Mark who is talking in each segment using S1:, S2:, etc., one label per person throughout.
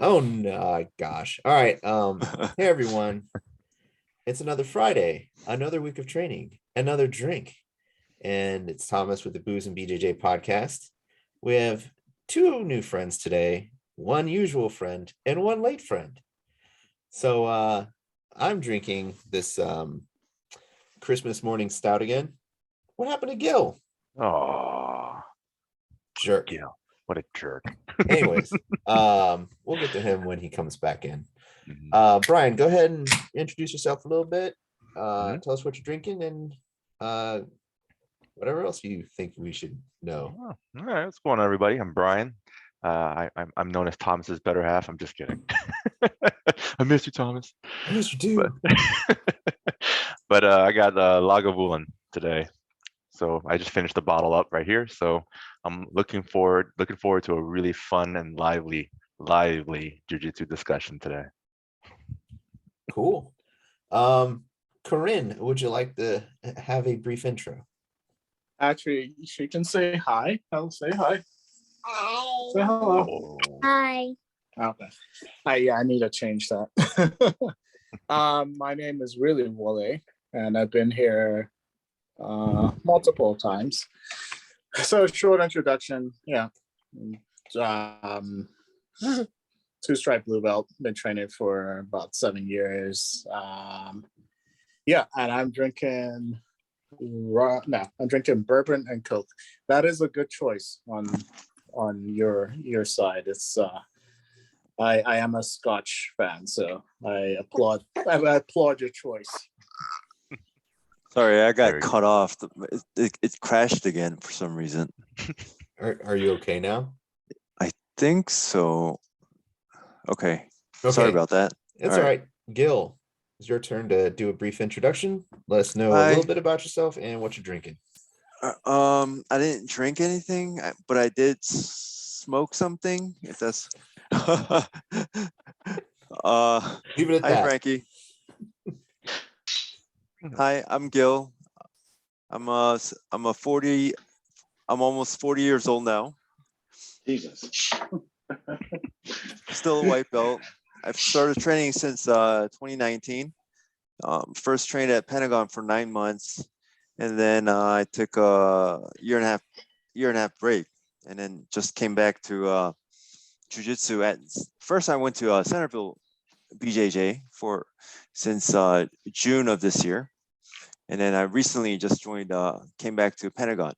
S1: Oh no, gosh. All right. Hey everyone. It's another Friday, another week of training, another drink. And it's Thomas with the Booze and BJJ podcast. We have two new friends today, one usual friend and one late friend. So I'm drinking this Christmas morning stout again. What happened to Gil?
S2: Oh,
S1: Jerk.
S2: yeah. What a jerk.
S1: Anyways, we'll get to him when he comes back in.
S2: Mhm.
S1: Brian, go ahead and introduce yourself a little bit.
S2: Mhm.
S1: Tell us what you're drinking and whatever else you think we should know.
S2: Oh, all right, what's going on, everybody? I'm Brian. I'm known as Thomas's better half. I'm just kidding. I miss you, Thomas.
S1: I miss you
S2: But
S1: too.
S2: I got Lagavulin today, so I just finished the bottle up right here. So I'm looking forward to a really fun and lively jiu-jitsu discussion today.
S1: Cool. Corinne, would you like to have a brief intro?
S3: Actually, she can say hi. I'll say hi.
S4: Hi.
S3: Say hello.
S2: Oh,
S4: Hi.
S3: Okay. I need to change that. My name is really Wole, and I've been here multiple times. So short introduction. Yeah. Um, two-stripe blue belt. Been training for about 7 years. Yeah, and I'm drinking. I'm drinking bourbon and Coke. That is a good choice on your side. It's I am a Scotch fan, so I applaud your choice.
S5: Sorry, I got
S2: very
S5: cut off. It crashed again for some reason.
S1: Are you okay now?
S5: I think so. Okay.
S1: Okay.
S5: Sorry about that.
S1: It's all right. Gil, it's your turn to do a brief introduction. Let us know a little
S5: Hi.
S1: bit about yourself and what you're drinking.
S5: I didn't drink anything, but I did smoke something. If that's
S1: Leave it at
S5: hi
S1: that.
S5: Frankie. Hi, I'm Gil. I'm a 40. I'm almost 40 years old now.
S3: Jesus.
S5: Still a white belt. I've started training since 2019. First trained at Pentagon for 9 months, and then I took a year and a half break, and then just came back to jiu-jitsu. At first, I went to Centerville BJJ for since June of this year, and then I recently just joined. Came back to Pentagon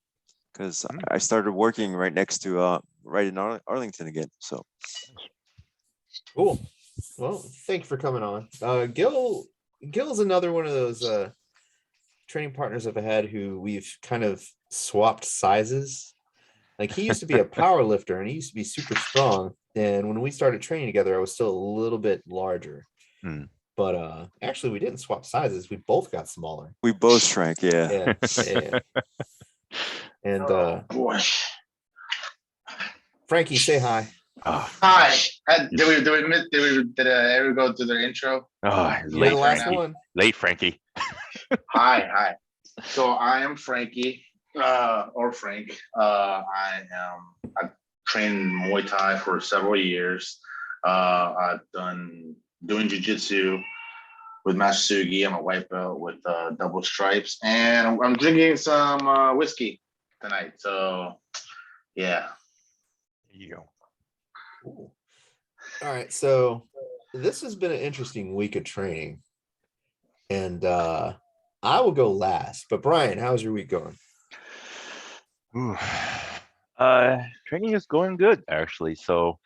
S5: because I started working right next to right in Arlington again. So
S1: Cool. Well, thank you for coming on. Gil's another one of those training partners I've had who we've kind of swapped sizes. Like he used to be a power lifter and he used to be super strong. And when we started training together, I was still a little bit larger.
S2: Hmm.
S1: But actually we didn't swap sizes. We both got smaller.
S5: we both shrank. Yeah.
S1: Yeah. And
S3: Boy.
S1: Frankie, say hi.
S2: Ah,
S6: Hi. Did I ever go through the intro?
S2: it's
S1: You're the
S2: late,
S1: last
S2: Frankie.
S1: one.
S2: Late, Frankie.
S6: Hi. So I am Frankie, or Frank. I trained Muay Thai for several years. I've doing Jiu Jitsu with Master Sugi. I'm a white belt with double stripes, and I'm drinking some whiskey tonight. So yeah.
S2: There you go.
S1: Cool. All right, so this has been an interesting week of training, and I will go last. But Brian, how's your week going?
S2: Ooh. Training is going good actually. So,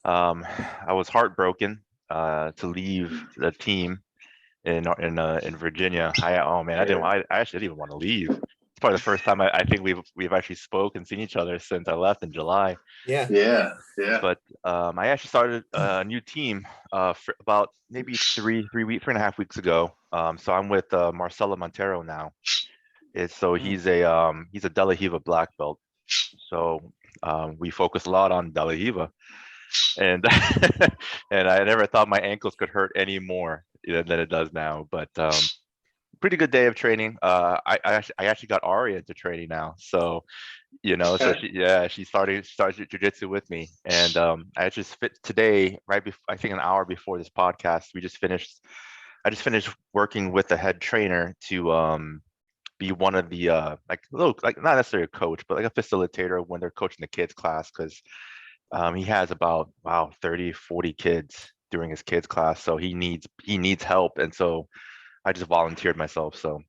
S2: I was heartbroken to leave the team in Virginia. I actually didn't even want to leave. It's probably the first time I think we've actually spoken and seen each other since I left in July.
S1: Yeah.
S6: Yeah.
S2: But I actually started a new team for about maybe 3.5 weeks ago. So I'm with Marcelo Montero now. He's a De La Riva black belt. So we focus a lot on De La Riva, and and I never thought my ankles could hurt any more than it does now. But pretty good day of training. I actually got Aria into training now, so So she started jiu-jitsu with me, and I just fit today, right before, I think an hour before this podcast, I just finished working with the head trainer to be one of the like not necessarily a coach, but like a facilitator when they're coaching the kids class, because he has about 30, 40 kids during his kids class, so he needs help, and so I just volunteered myself. So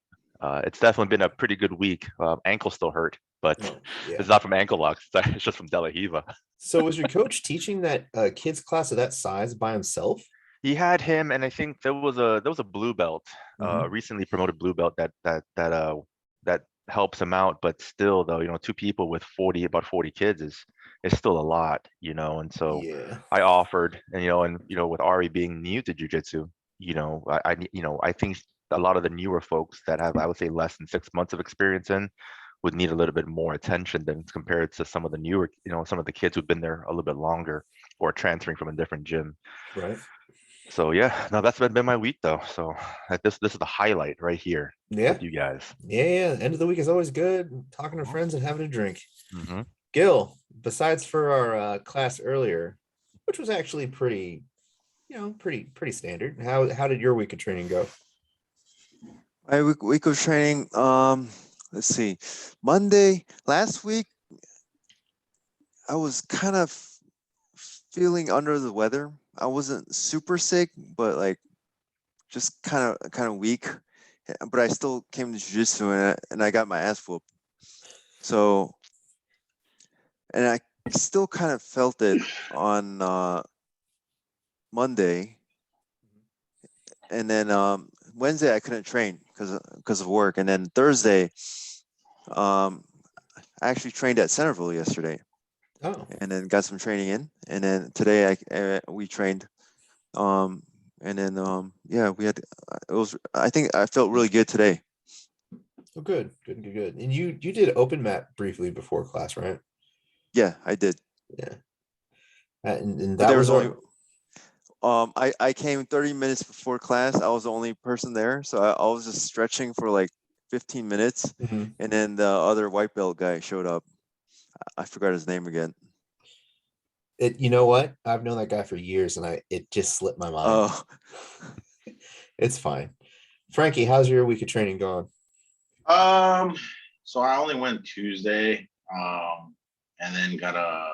S2: it's definitely been a pretty good week. Ankle still hurt, but it's not from ankle locks. It's just from De La Hiva.
S1: So was your coach teaching that kids class of that size by himself?
S2: He had him, and I think there was a blue belt, recently promoted blue belt that helps him out. But still, though, two people with about 40 kids is still a lot, And so I offered, and with Ari being new to jiu-jitsu, I think a lot of the newer folks that have, I would say, less than 6 months of experience would need a little bit more attention than compared to some of the newer, some of the kids who've been there a little bit longer or transferring from a different gym.
S1: Right.
S2: So no, that's been my week though. So this is the highlight right here with you guys.
S1: Yeah. End of the week is always good. Talking to friends and having a drink. Gil, besides for our class earlier, which was actually pretty standard. How did your week of training go?
S5: My week of training. Let's see. Monday last week, I was kind of feeling under the weather. I wasn't super sick, but like just kind of weak. But I still came to jiu-jitsu and I got my ass whooped. So, and I still kind of felt it on Monday, and then Wednesday I couldn't train because of work, and then Thursday, I actually trained at Centerville yesterday.
S1: Oh.
S5: And then got some training in, and then today we trained, and then we had. I think I felt really good today.
S1: Oh, good. And you did open mat briefly before class, right?
S5: Yeah, I did.
S1: Yeah. And that
S5: was only. I came 30 minutes before class. I was the only person there, so I was just stretching for like 15 minutes, and then the other white belt guy showed up. I forgot his name again.
S1: You know what? I've known that guy for years, and it just slipped my mind.
S5: Oh,
S1: it's fine. Frankie, how's your week of training going?
S6: So I only went Tuesday, and then got a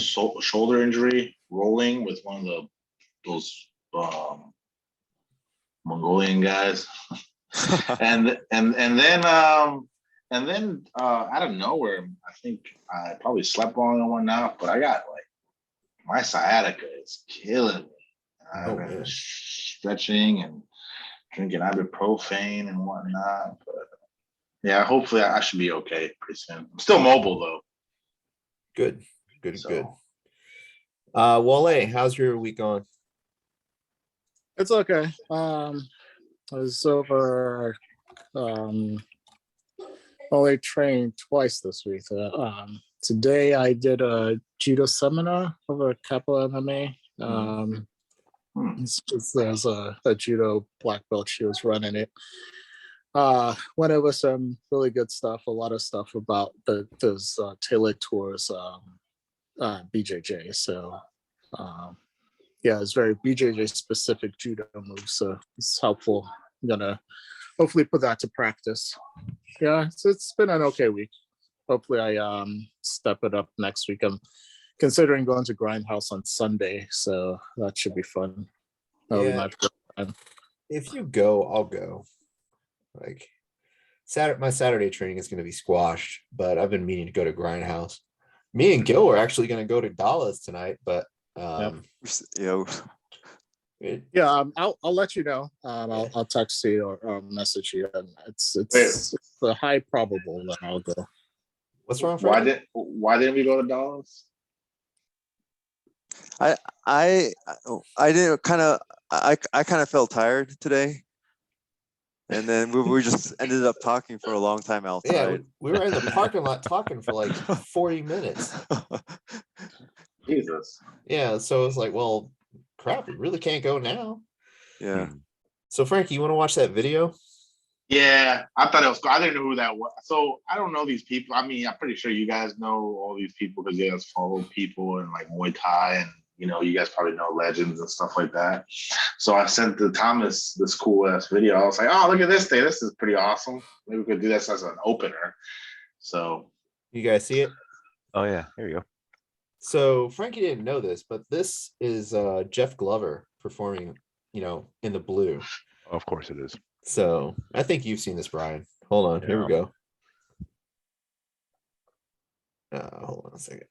S6: shoulder injury rolling with one of those Mongolian guys, and then out of nowhere, I think I probably slept wrong and whatnot, but I got like my sciatica is killing me. I've been stretching and drinking ibuprofen and whatnot, but yeah, hopefully I should be okay pretty soon. I'm still mobile though.
S1: Good. Wole, how's your week going?
S3: It's okay. I was over. Only trained twice this week. Today I did a judo seminar over at Kappa MMA. There's a judo black belt. She was running it. Went over some really good stuff. A lot of stuff about those tailored tours, BJJ. So it's very BJJ specific judo moves. So it's helpful. I'm gonna hopefully put that to practice. Yeah, it's been an okay week. Hopefully I step it up next week. I'm considering going to Grindhouse on Sunday, so that should be fun. That'll be my first time.
S1: If you go, I'll go. Like my Saturday training is going to be squashed, but I've been meaning to go to Grindhouse. Me and Gil are actually going to go to Dallas tonight, but
S3: I'll let you know. I'll text you or message you, and it's a high probable that I'll go.
S1: What's wrong?
S6: Why didn't we go to Dallas?
S5: I didn't kind of felt tired today, and then we just ended up talking for a long time outside.
S1: Yeah, we were in the parking lot talking for like 40 minutes.
S6: Jesus.
S1: Yeah, so it's like, well, crap, we really can't go now.
S5: Yeah.
S1: So Frankie, you want to watch that video?
S6: Yeah, I thought it was cool. I didn't know who that was. So I don't know these people. I mean, I'm pretty sure you guys know all these people because you guys follow people in like Muay Thai, and you guys probably know legends and stuff like that. So I sent to Thomas this cool ass video. I was like, oh, look at this thing. This is pretty awesome. Maybe we could do this as an opener. So
S1: You guys see it?
S2: Oh yeah, here you go.
S1: So Frankie didn't know this, but this is Jeff Glover performing, in the blue.
S2: Of course it is.
S1: So I think you've seen this, Brian. Hold on, here we go. Hold on a second.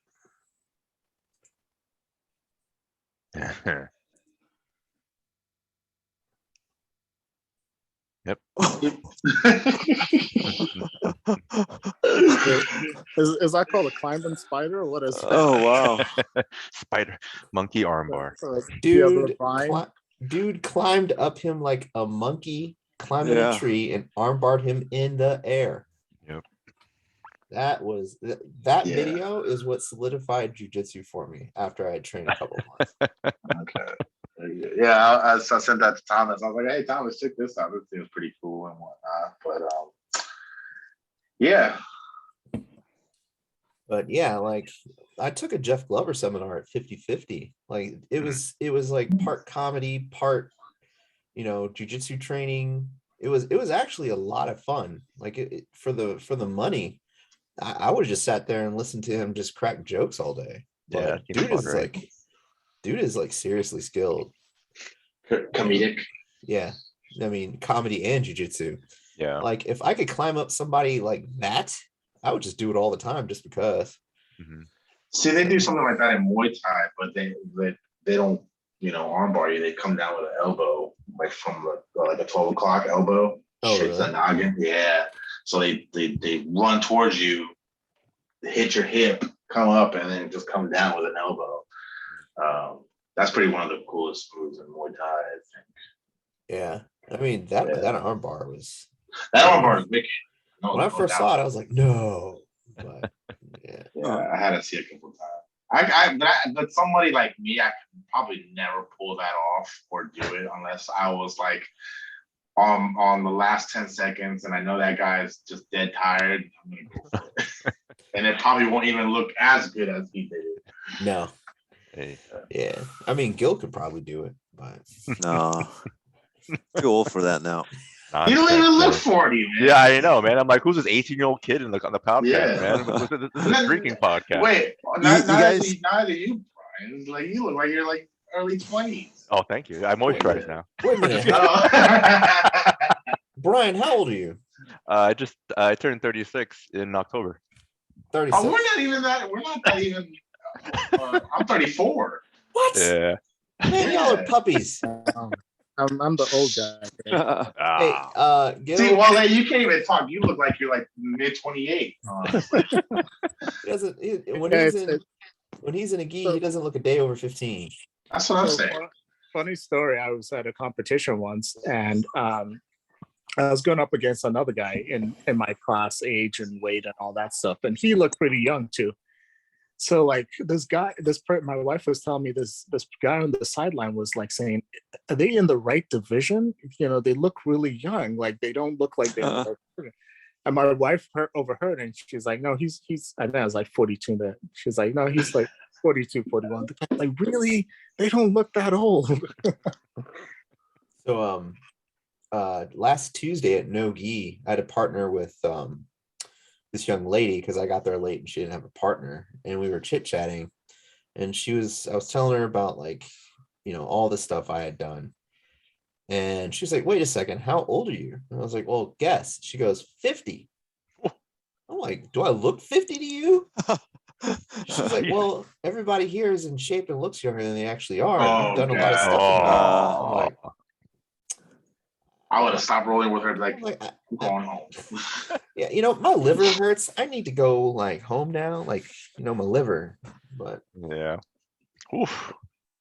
S2: Yep.
S3: Is that called a climbing spider or what is that?
S5: Oh wow.
S2: Spider monkey armbar.
S1: Dude climbed up him like a monkey climbing
S5: Yeah.
S1: a tree and armbarred him in the air.
S2: Yep.
S1: That video is what solidified jiu-jitsu for me after I had trained a couple of months.
S6: Okay. Yeah, I sent that to Thomas. I was like, hey, Thomas, check this out. This thing's pretty cool and whatnot.
S1: But yeah, like I took a Jeff Glover seminar at 50-50. Like it was like part comedy, part jiu-jitsu training. It was actually a lot of fun. Like for the money, I would have just sat there and listened to him just crack jokes all day. But
S2: Yeah,
S1: dude is like seriously skilled.
S6: Comedic.
S1: Yeah. I mean, comedy and jiu-jitsu.
S2: Yeah.
S1: Like if I could climb up somebody like that, I would just do it all the time just because.
S2: Mm-hmm.
S6: See, they do something like that in Muay Thai, but they don't, armbar you. They come down with an elbow, like from like a 12 o'clock elbow, shakes the noggin. Yeah. So they run towards you, hit your hip, come up, and then just come down with an elbow. That's pretty one of the coolest moves in Muay Thai, I think.
S1: Yeah. I mean, that armbar was...
S6: That armbar is wicked.
S1: When I first saw it, I was like, no. But,
S6: yeah, I had to see it a couple of times. But somebody like me, I could probably never pull that off or do it unless I was like on the last 10 seconds and I know that guy's just dead tired. I'm gonna go for it. And it probably won't even look as good as he did.
S1: No.
S2: Hey.
S1: Yeah. I mean, Gil could probably do it, but
S5: No. Too old for that now.
S6: You don't even look 40, man.
S2: Yeah, I know, man. I'm like, who's this 18-year-old kid on the podcast,
S6: Yeah.
S2: man? This is a drinking podcast.
S6: Wait, neither you, Brian. Like you look like you're like early 20s.
S2: Oh, thank you. I'm moisturized now.
S1: wait a minute. Brian, how old are you?
S2: I turned 36 in October.
S1: 36.
S6: Oh, we're not that even. I'm 34.
S1: What?
S2: Yeah.
S1: Man, y'all are puppies.
S3: I'm the old guy.
S1: Hey,
S6: See, well, you can't even talk. You look like you're like mid 28.
S1: When he's in a gi, he doesn't look a day over 15.
S6: That's what I'm saying.
S3: Funny story. I was at a competition once, and I was going up against another guy in my class, age and weight and all that stuff, and he looked pretty young too. So like my wife was telling me this guy on the sideline was like saying, are they in the right division? They look really young. Like they don't look like they're. And my wife overheard and she's like, no, he's I think I was like 42 then. She's like, no, he's like 42, 41. Like, really? They don't look that old.
S1: So last Tuesday at No Gi, I had a partner with this young lady because I got there late and she didn't have a partner, and we were chit-chatting, and I was telling her about like all the stuff I had done, and she's like, wait a second, how old are you? And I was like, well, guess. She goes, 50. I'm like, do I look 50 to you? She's like, well, everybody here is in shape and looks younger than they actually are. I've done a lot of stuff. I'm like,
S6: I would have stopped rolling with her. Like
S1: I'm
S6: going home.
S1: Yeah, my liver hurts. I need to go like home now. Like, my liver. But
S2: yeah. Oof.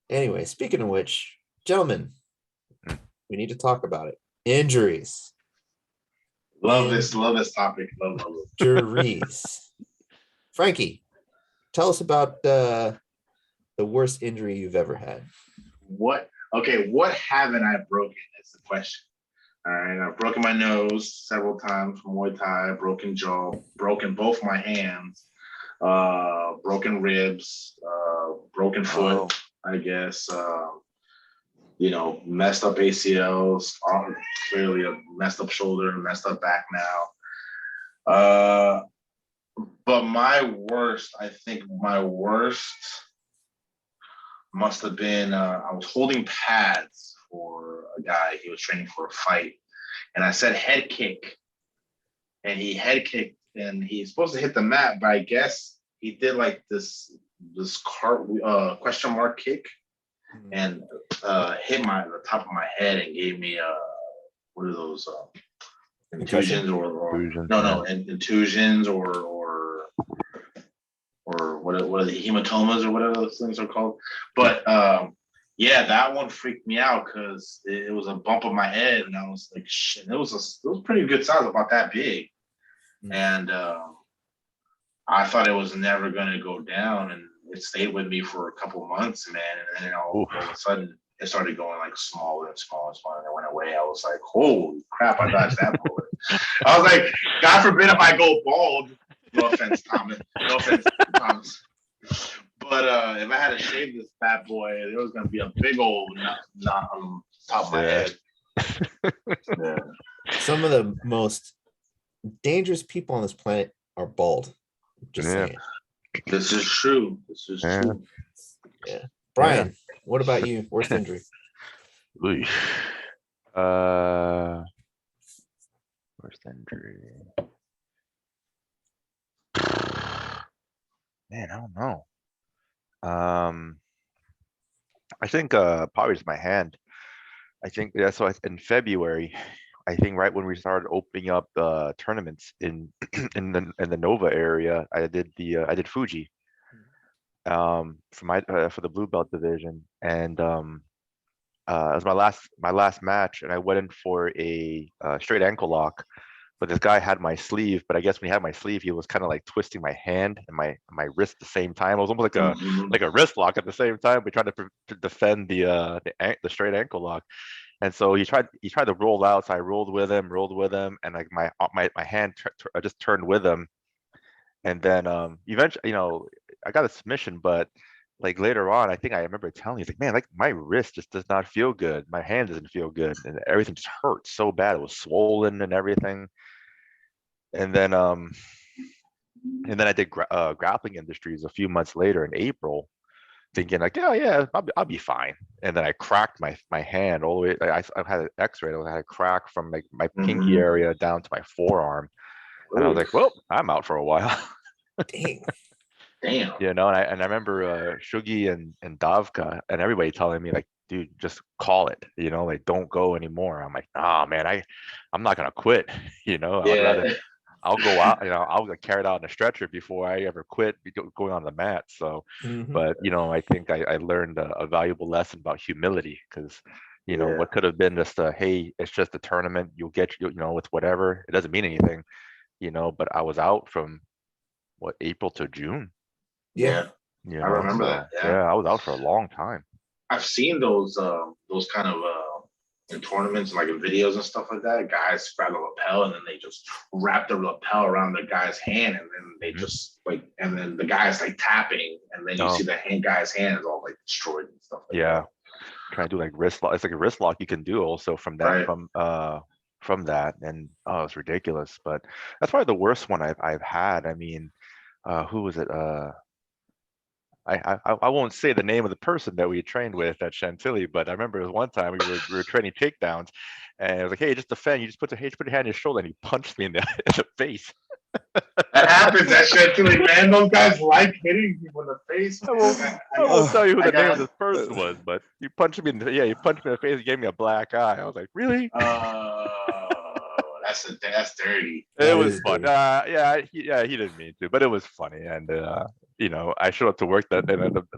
S1: Anyway, speaking of which, gentlemen, we need to talk about it. Injuries.
S6: Love this topic. Love it.
S1: Injuries. Frankie, tell us about the worst injury you've ever had.
S6: What haven't I broken is the question. All right, I've broken my nose several times from Muay Thai, broken jaw, broken both my hands, broken ribs, broken foot, I guess. Messed up ACLs, clearly a messed up shoulder, messed up back now. But I think my worst must have been I was holding pads for a guy. He was training for a fight, and I said head kick, and he head kicked, and he's supposed to hit the mat, but I guess he did like this question mark kick, and hit the top of my head and gave me what are those contusions or contusions or what are the hematomas or whatever those things are called. But that one freaked me out because it was a bump of my head, and I was like, shit. It was pretty good size, about that big, and I thought it was never gonna go down, and it stayed with me for a couple months, man. And then all of a sudden, it started going like smaller and smaller and smaller, and it went away. I was like, holy crap, I dodged that bullet. I was like, God forbid if I go bald. No offense, Thomas. No offense, Thomas. But if I had to shave this fat boy, there was gonna be a big old knot on top of my head. Yeah.
S1: Some of the most dangerous people on this planet are bald. Just saying.
S6: This is true. True.
S1: Yeah. Brian, what about you? Worst injury?
S2: Worst injury. Man, I don't know. I think probably just my hand. I think that's why in February, I think right when we started opening up tournaments in the Nova area, I did Fuji for the blue belt division, and it was my last match, and I went in for a straight ankle lock. But this guy had my sleeve, but I guess when he had my sleeve, he was kind of like twisting my hand and my wrist at the same time. It was almost like a wrist lock at the same time. We tried to defend the straight ankle lock, and so he tried to roll out. So I rolled with him, and like my hand I just turned with him, and then eventually, I got a submission, but like later on, I think I remember telling you, like, man, like my wrist just does not feel good. My hand doesn't feel good, and everything just hurts so bad. It was swollen and everything. And then I did grappling industries a few months later in April, thinking like, yeah, I'll be fine. And then I cracked my hand all the way. I've had an X-ray. I had a crack from like my pinky area down to my forearm, and I was like, well, I'm out for a while.
S1: Dang.
S2: And I remember Shugi and Davka and everybody telling me like, dude, just call it. Like don't go anymore. I'm like, nah, man, I'm not gonna quit. I'll go out, I'll get carried out in a stretcher before I ever quit going on the mat. So, but, I think I learned a valuable lesson about humility because, what could have been just hey, it's just a tournament. You'll get, with whatever. It doesn't mean anything, but I was out from April to June.
S6: Yeah. I remember that.
S2: Yeah, I was out for a long time.
S6: I've seen those kind of in tournaments, like in videos and stuff like that. Guys grab the lapel and then they just wrap the lapel around the guy's hand, and then they just like, and then the guy's like tapping, and then you see the guy's hand is all like destroyed and stuff like that.
S2: Trying to do like wrist lock. It's like a wrist lock you can do also from that from that, and it's ridiculous. But that's probably the worst one I've had. I mean, who was it? I won't say the name of the person that we trained with at Chantilly, but I remember it was one time we were training takedowns, and it was like, hey, just defend. You just put your hand on your shoulder, and he punched me in the face.
S6: That happens at Chantilly, man. Those guys like hitting people in the face.
S2: I won't tell you who the name of this person was, but he punched me in the face and gave me a black eye. I was like, really?
S6: That's dirty.
S2: It was fun. He didn't mean to, but it was funny. And I showed up to work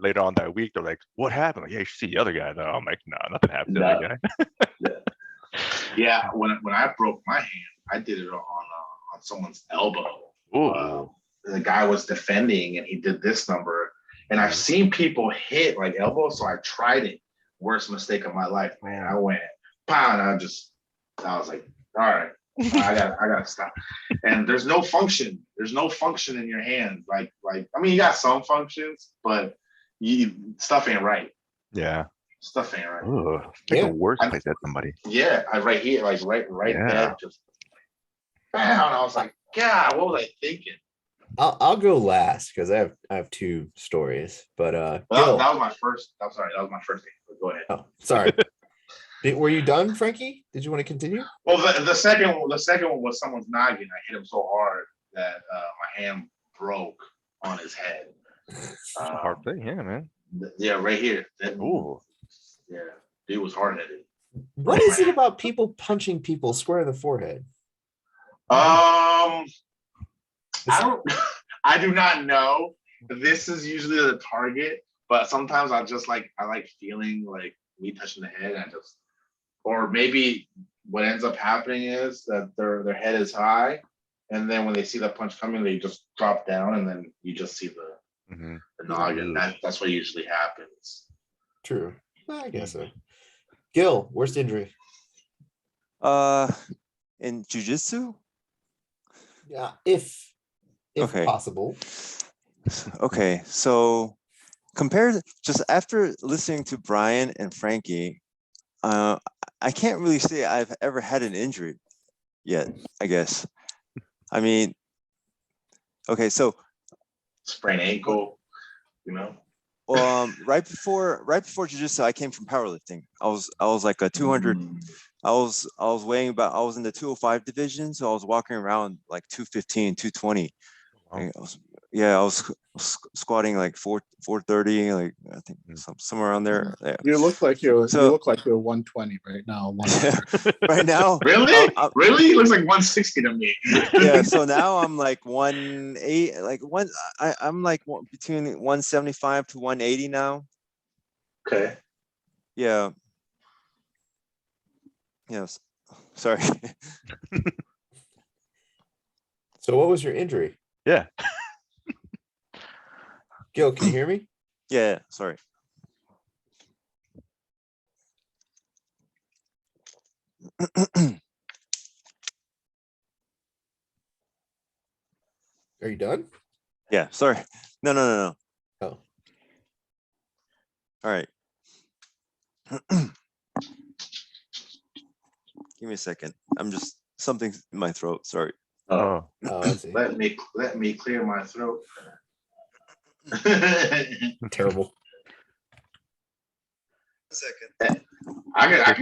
S2: later on that week. They're like, "What happened?" Like, yeah, you should see the other guy. Though I'm like, "No, nothing happened to that guy."
S6: Yeah, when I broke my hand, I did it on someone's elbow. The guy was defending, and he did this number. And I've seen people hit like elbows, so I tried it. Worst mistake of my life, man. I went, pow, and I just I was like, all right, I gotta stop. And there's no function. There's no function in your hand. Like I mean, you got some functions, but stuff ain't right.
S2: Yeah.
S6: Stuff ain't right.
S2: Ugh, it's like the worst place to hit somebody.
S6: Yeah, I right here, like right there, just bam. I was like, God, what was I thinking?
S1: I'll go last because I have two stories. But
S6: Well, that was my first. I'm sorry, that was my first thing. But go ahead.
S1: Oh, sorry. Were you done, Frankie? Did you want to continue?
S6: Well, the second one was someone's noggin. I hit him so hard that my hand broke on his head.
S2: Hard thing, yeah, man.
S6: Yeah, right here.
S2: Ooh.
S6: Yeah, dude was hard headed.
S1: What is it about people punching people square in the forehead?
S6: I do not know. This is usually the target, but sometimes I like feeling like me touching the head, and or maybe what ends up happening is that their head is high, and then when they see the punch coming, they just drop down, and then you just see the noggin. That's what usually happens.
S1: True. I guess so. Gil, worst injury?
S5: In jiu-jitsu?
S1: Yeah, if
S5: Okay.
S1: possible.
S5: Okay, so compared just after listening to Brian and Frankie, I can't really say I've ever had an injury yet, I guess. I mean, okay, so
S6: Sprained ankle, you know.
S5: right before jiu-jitsu, I came from powerlifting. I was like a 200. I was weighing I was in the 205 division, so I was walking around like 215, 220. Wow. I was squatting like 430, like I think somewhere around there. Yeah.
S3: You look like you're 120 right now.
S5: Right now,
S6: really, really, it looks like 160 to me.
S5: Yeah, so now I'm like 180, I'm like between 175 to 180 now.
S6: Okay.
S5: Yeah. Yes. Sorry.
S1: So what was your injury?
S2: Yeah.
S1: Gil, can you hear me?
S5: Yeah, sorry.
S1: Are you done?
S5: Yeah, sorry. No.
S1: Oh.
S5: All right. Give me a second. I'm just something in my throat. Sorry.
S2: Oh.
S1: I see.
S6: Let me clear my throat.
S1: Terrible.
S5: A second.
S6: I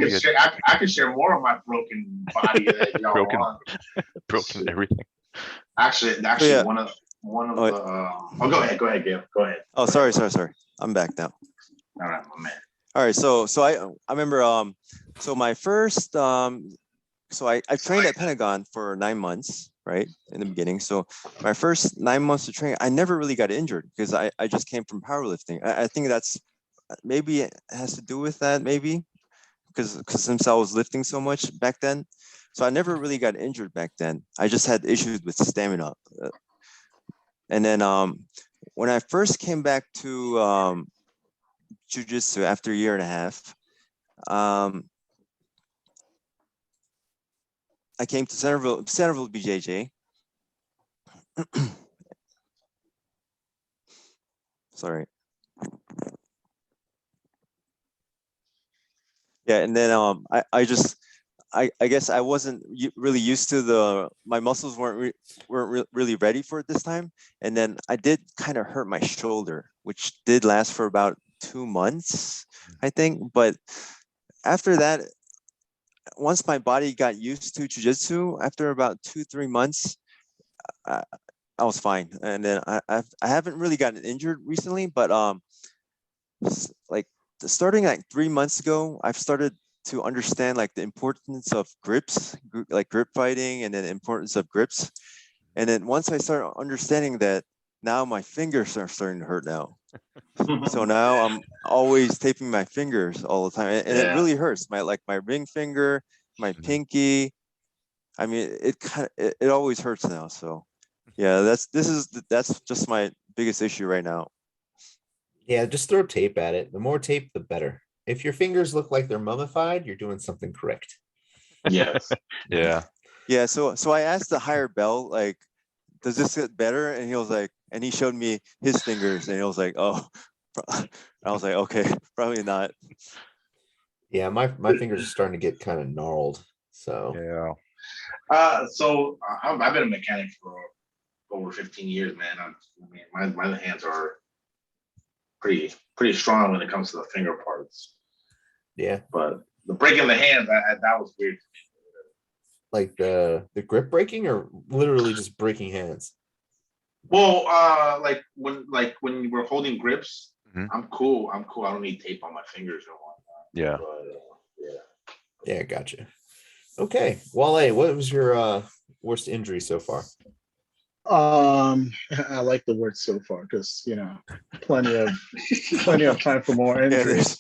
S6: can share more of my broken body that y'all want.
S2: Broken everything.
S6: Actually,
S5: yeah.
S6: one of the. Go ahead, Gail. Go ahead.
S5: Oh, sorry. I'm back now.
S6: All right, my man.
S5: All right, so I remember so my first so I trained at Pentagon for 9 months, right, in the beginning. So my first 9 months of training, I never really got injured because I just came from powerlifting. I think that's maybe it has to do with that, maybe because since I was lifting so much back then, so I never really got injured back then. I just had issues with stamina. And then when I first came back to jiu-jitsu after a year and a half, I came to Centerville BJJ. Sorry. Yeah, and then I guess I wasn't really used to my muscles weren't really ready for it this time, and then I did kind of hurt my shoulder, which did last for about 2 months, I think. But after that, once my body got used to jiu-jitsu, after about 2-3 months, I was fine. And then I haven't really gotten injured recently, but like starting like 3 months ago, I've started to understand like the importance of grips, like grip fighting, and then the importance of grips. And then once I started understanding that, now my fingers are starting to hurt now. So now I'm always taping my fingers all the time, and it really hurts. My ring finger, my pinky. I mean, it always hurts now. So yeah, that's just my biggest issue right now.
S1: Yeah, just throw tape at it. The more tape, the better. If your fingers look like they're mummified, you're doing something correct.
S6: Yes.
S2: Yeah.
S5: Yeah, so I asked the higher belt, like, does this get better? And he was like, and he showed me his fingers, and he was like, oh, I was like, okay, probably not.
S1: Yeah, my fingers are starting to get kind of gnarled. So
S2: Yeah.
S6: I've been a mechanic for over 15 years, man. I mean, my hands are pretty strong when it comes to the finger parts.
S1: yeah,
S6: But the breaking the hands, that was weird.
S1: like the grip breaking or literally just breaking hands.
S6: Well, like when we're holding grips,
S2: Mhm.
S6: I'm cool. I don't need tape on my fingers or whatnot.
S2: Yeah.
S6: But,
S1: Yeah, gotcha. Okay, Wale, what was your worst injury so far?
S3: I like the word so far because plenty of time for more injuries.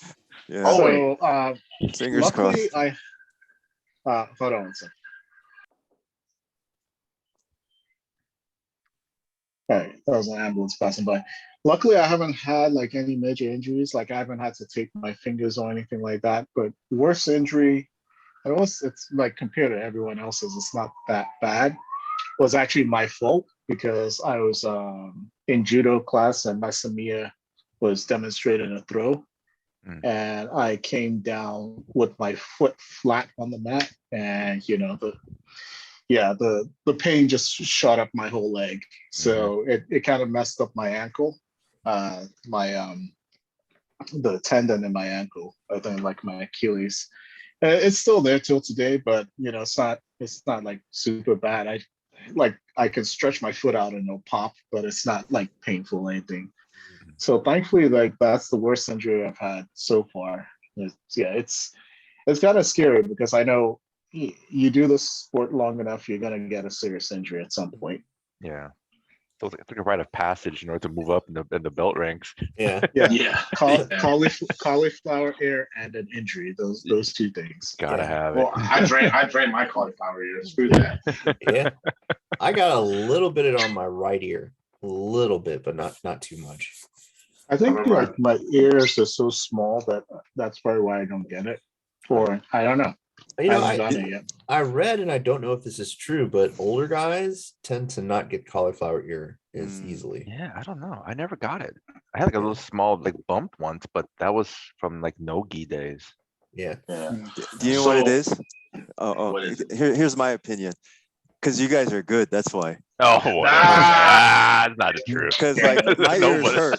S5: Yeah,
S6: Oh,
S3: So
S5: fingers
S3: luckily
S5: crossed.
S3: hold on one second. All right, that was an ambulance passing by. Luckily, I haven't had like any major injuries. Like I haven't had to take my fingers or anything like that. But worst injury, it's like compared to everyone else's, it's not that bad. Was actually my fault because I was in judo class and my Samia was demonstrating a throw. And I came down with my foot flat on the mat, and the pain just shot up my whole leg. So it kind of messed up my ankle, my the tendon in my ankle, I think like my Achilles. It's still there till today, but it's not like super bad. I can stretch my foot out and it'll pop, but it's not like painful or anything. So thankfully, like that's the worst injury I've had so far. It's kind of scary because I know you do this sport long enough, you're gonna get a serious injury at some point.
S2: Yeah. So it's like a rite of passage in order to move up in the belt ranks.
S1: Yeah,
S6: yeah.
S3: Cauliflower ear and an injury. Those two things.
S2: Gotta
S1: Yeah.
S2: have it.
S6: Well, I drank my cauliflower ear. Screw that.
S1: yeah. I got a little bit on my right ear, a little bit, but not too much.
S3: I think
S6: remember
S3: like my ears are so small that's probably why I don't get it. Or I don't know.
S1: You know,
S3: I haven't gotten it yet.
S1: I read, and I don't know if this is true, but older guys tend to not get cauliflower ear as easily.
S2: Yeah, I don't know. I never got it. I had like a little small like bump once, but that was from like no-gi days.
S1: Yeah.
S6: Yeah.
S5: Do you know what it
S6: So-
S5: is? Oh,
S6: What is it?
S5: here's my opinion. Because you guys are good, that's why.
S2: Oh, whatever. That's not true.
S5: Because like my
S2: No,
S5: ears
S2: but-
S5: hurt.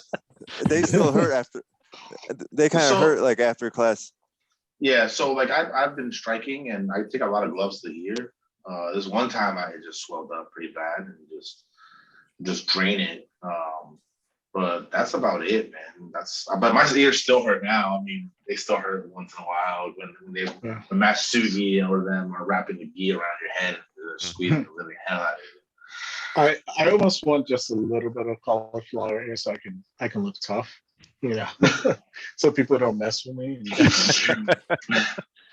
S5: They still hurt after. They kind of
S6: So-
S5: hurt like after class.
S6: Yeah, so like I've been striking and I take a lot of gloves to the ear. This one time I just swelled up pretty bad and just drain it. But that's about it, man. But my ears still hurt now. I mean, they still hurt once in a while when they the Matsugi or them are wrapping the gi around your head and squeezing the living hell out of you.
S3: I almost want just a little bit of cauliflower ear so I can look tough, so people don't mess with me.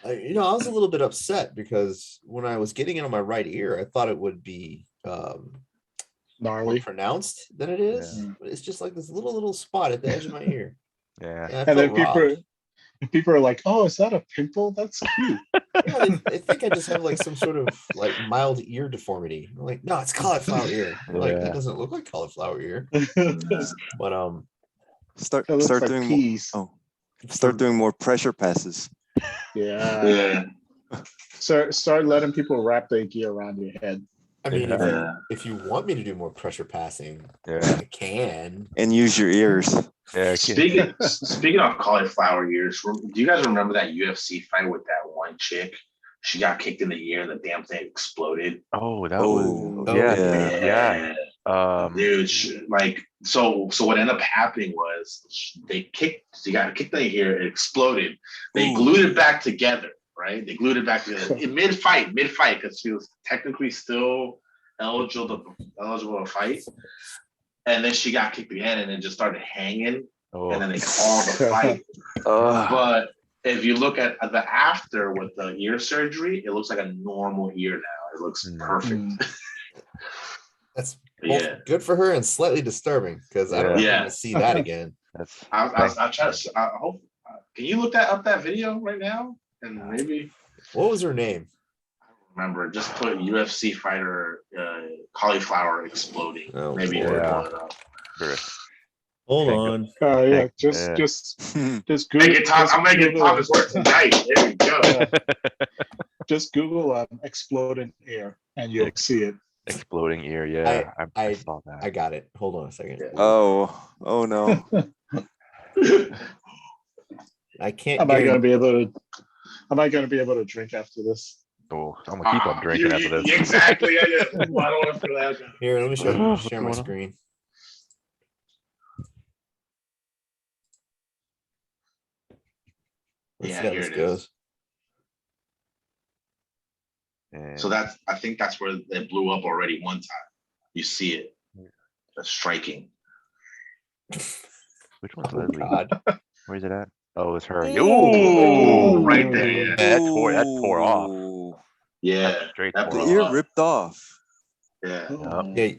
S1: I was a little bit upset because when I was getting it on my right ear, I thought it would be more
S3: Gnarly.
S1: pronounced than it is.
S3: Yeah.
S1: But it's just like this little spot at the edge of my ear.
S2: Yeah.
S1: Yeah, I
S3: And then
S1: felt robbed.
S3: people are like, "Oh, is that a pimple? That's cute."
S1: Yeah, they think I just have like some sort of like mild ear deformity. I'm like, no, it's cauliflower ear. I'm like,
S2: Yeah.
S1: that doesn't look like cauliflower ear. But
S5: Start
S3: It looks
S5: start
S3: like
S5: doing
S3: peas.
S5: start doing more pressure passes.
S3: Yeah. So start letting people wrap their gear around your head.
S1: I mean,
S6: Yeah.
S1: if you want me to do more pressure passing,
S2: Yeah.
S1: I can.
S5: And use your ears.
S2: Yeah.
S6: Speaking of cauliflower ears, do you guys remember that UFC fight with that one chick? She got kicked in the ear and the damn thing exploded.
S2: Oh, that
S5: Oh,
S2: was yeah.
S5: yeah.
S2: Yeah.
S6: Dude, so what ended up happening was she got kicked in the ear, it exploded. They
S5: Ooh.
S6: glued it back together, right? They glued it back together in mid-fight, because she was technically still eligible to fight. And then she got kicked again and it just started hanging.
S2: Oh.
S6: And then they called the fight. But if you look at the after with the ear surgery, it looks like a normal ear now. It looks perfect.
S1: That's both
S6: Yeah.
S1: good for her and slightly disturbing because I don't
S2: Yeah.
S1: want to see that again.
S2: That's
S6: I'll try to. I hope. Can you look up that video right now? And maybe.
S1: What was her name?
S6: remember, just put UFC fighter cauliflower exploding.
S1: Oh,
S6: Maybe
S2: Lord.
S6: it'll pull it up.
S2: Sure.
S1: Hold
S2: Thank
S1: on.
S3: Yeah,
S2: Thank-
S3: just
S2: yeah.
S3: just
S6: Make
S3: Google.
S6: it Tom,
S3: just
S6: I'm making
S3: Google-
S6: Thomas work tonight. There we go.
S3: Yeah. Just Google exploding air, and you'll see it.
S2: Exploding ear. Yeah, I saw that.
S1: I got it. Hold on a second.
S6: Yeah.
S5: Oh no.
S1: I can't.
S3: Am I gonna
S1: guarantee-
S3: be able to drink after this?
S2: Oh, I'm gonna keep on drinking after this.
S6: Exactly. I don't want to that.
S1: Here, let me show you.
S2: What's
S1: Share my
S2: going on?
S1: screen. Let's
S6: Yeah,
S1: see how
S6: here
S1: this
S6: it
S1: goes.
S6: is.
S2: And
S6: So I think that's where it blew up already one time. You see it. That's striking.
S2: which one's
S1: Oh
S2: Leslie?
S1: God.
S2: Where's it at? Oh, it's her.
S6: Ooh,
S2: Ooh,
S6: right there. Yeah.
S2: that tore off.
S5: Ooh,
S6: Yeah.
S2: That straight
S6: That
S5: the
S2: tore
S6: blew
S5: ear
S2: off.
S6: up.
S5: ripped off.
S6: Yeah.
S1: Yeah,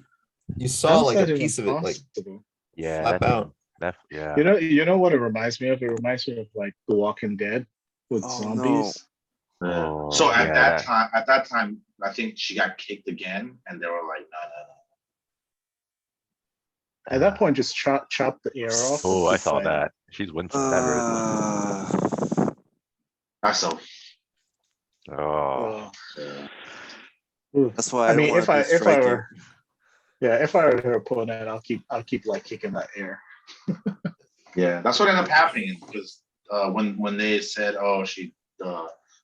S1: you saw
S3: How's
S1: like
S3: that
S1: a
S3: even
S1: piece of it like
S3: possible?
S2: Yeah,
S1: flap
S2: that's
S1: out.
S2: yeah.
S3: You know what it reminds me of? It reminds me of like The Walking Dead with
S5: Oh,
S3: zombies.
S6: Yeah.
S2: Oh,
S6: So at
S2: yeah,
S6: that time, I think she got kicked again, and they were like, no.
S3: At that point, just chop the air off.
S2: Oh,
S3: and
S2: I
S3: keep
S2: saw
S3: fighting.
S2: that. She's wincing. That hurt.
S6: That's so.
S2: Oh,
S3: Ooh.
S5: That's why
S3: I mean, if I
S5: striking.
S3: were, yeah, if I were her opponent, I'll keep like kicking that air.
S6: Yeah, that's what ended up happening because when they said, "Oh,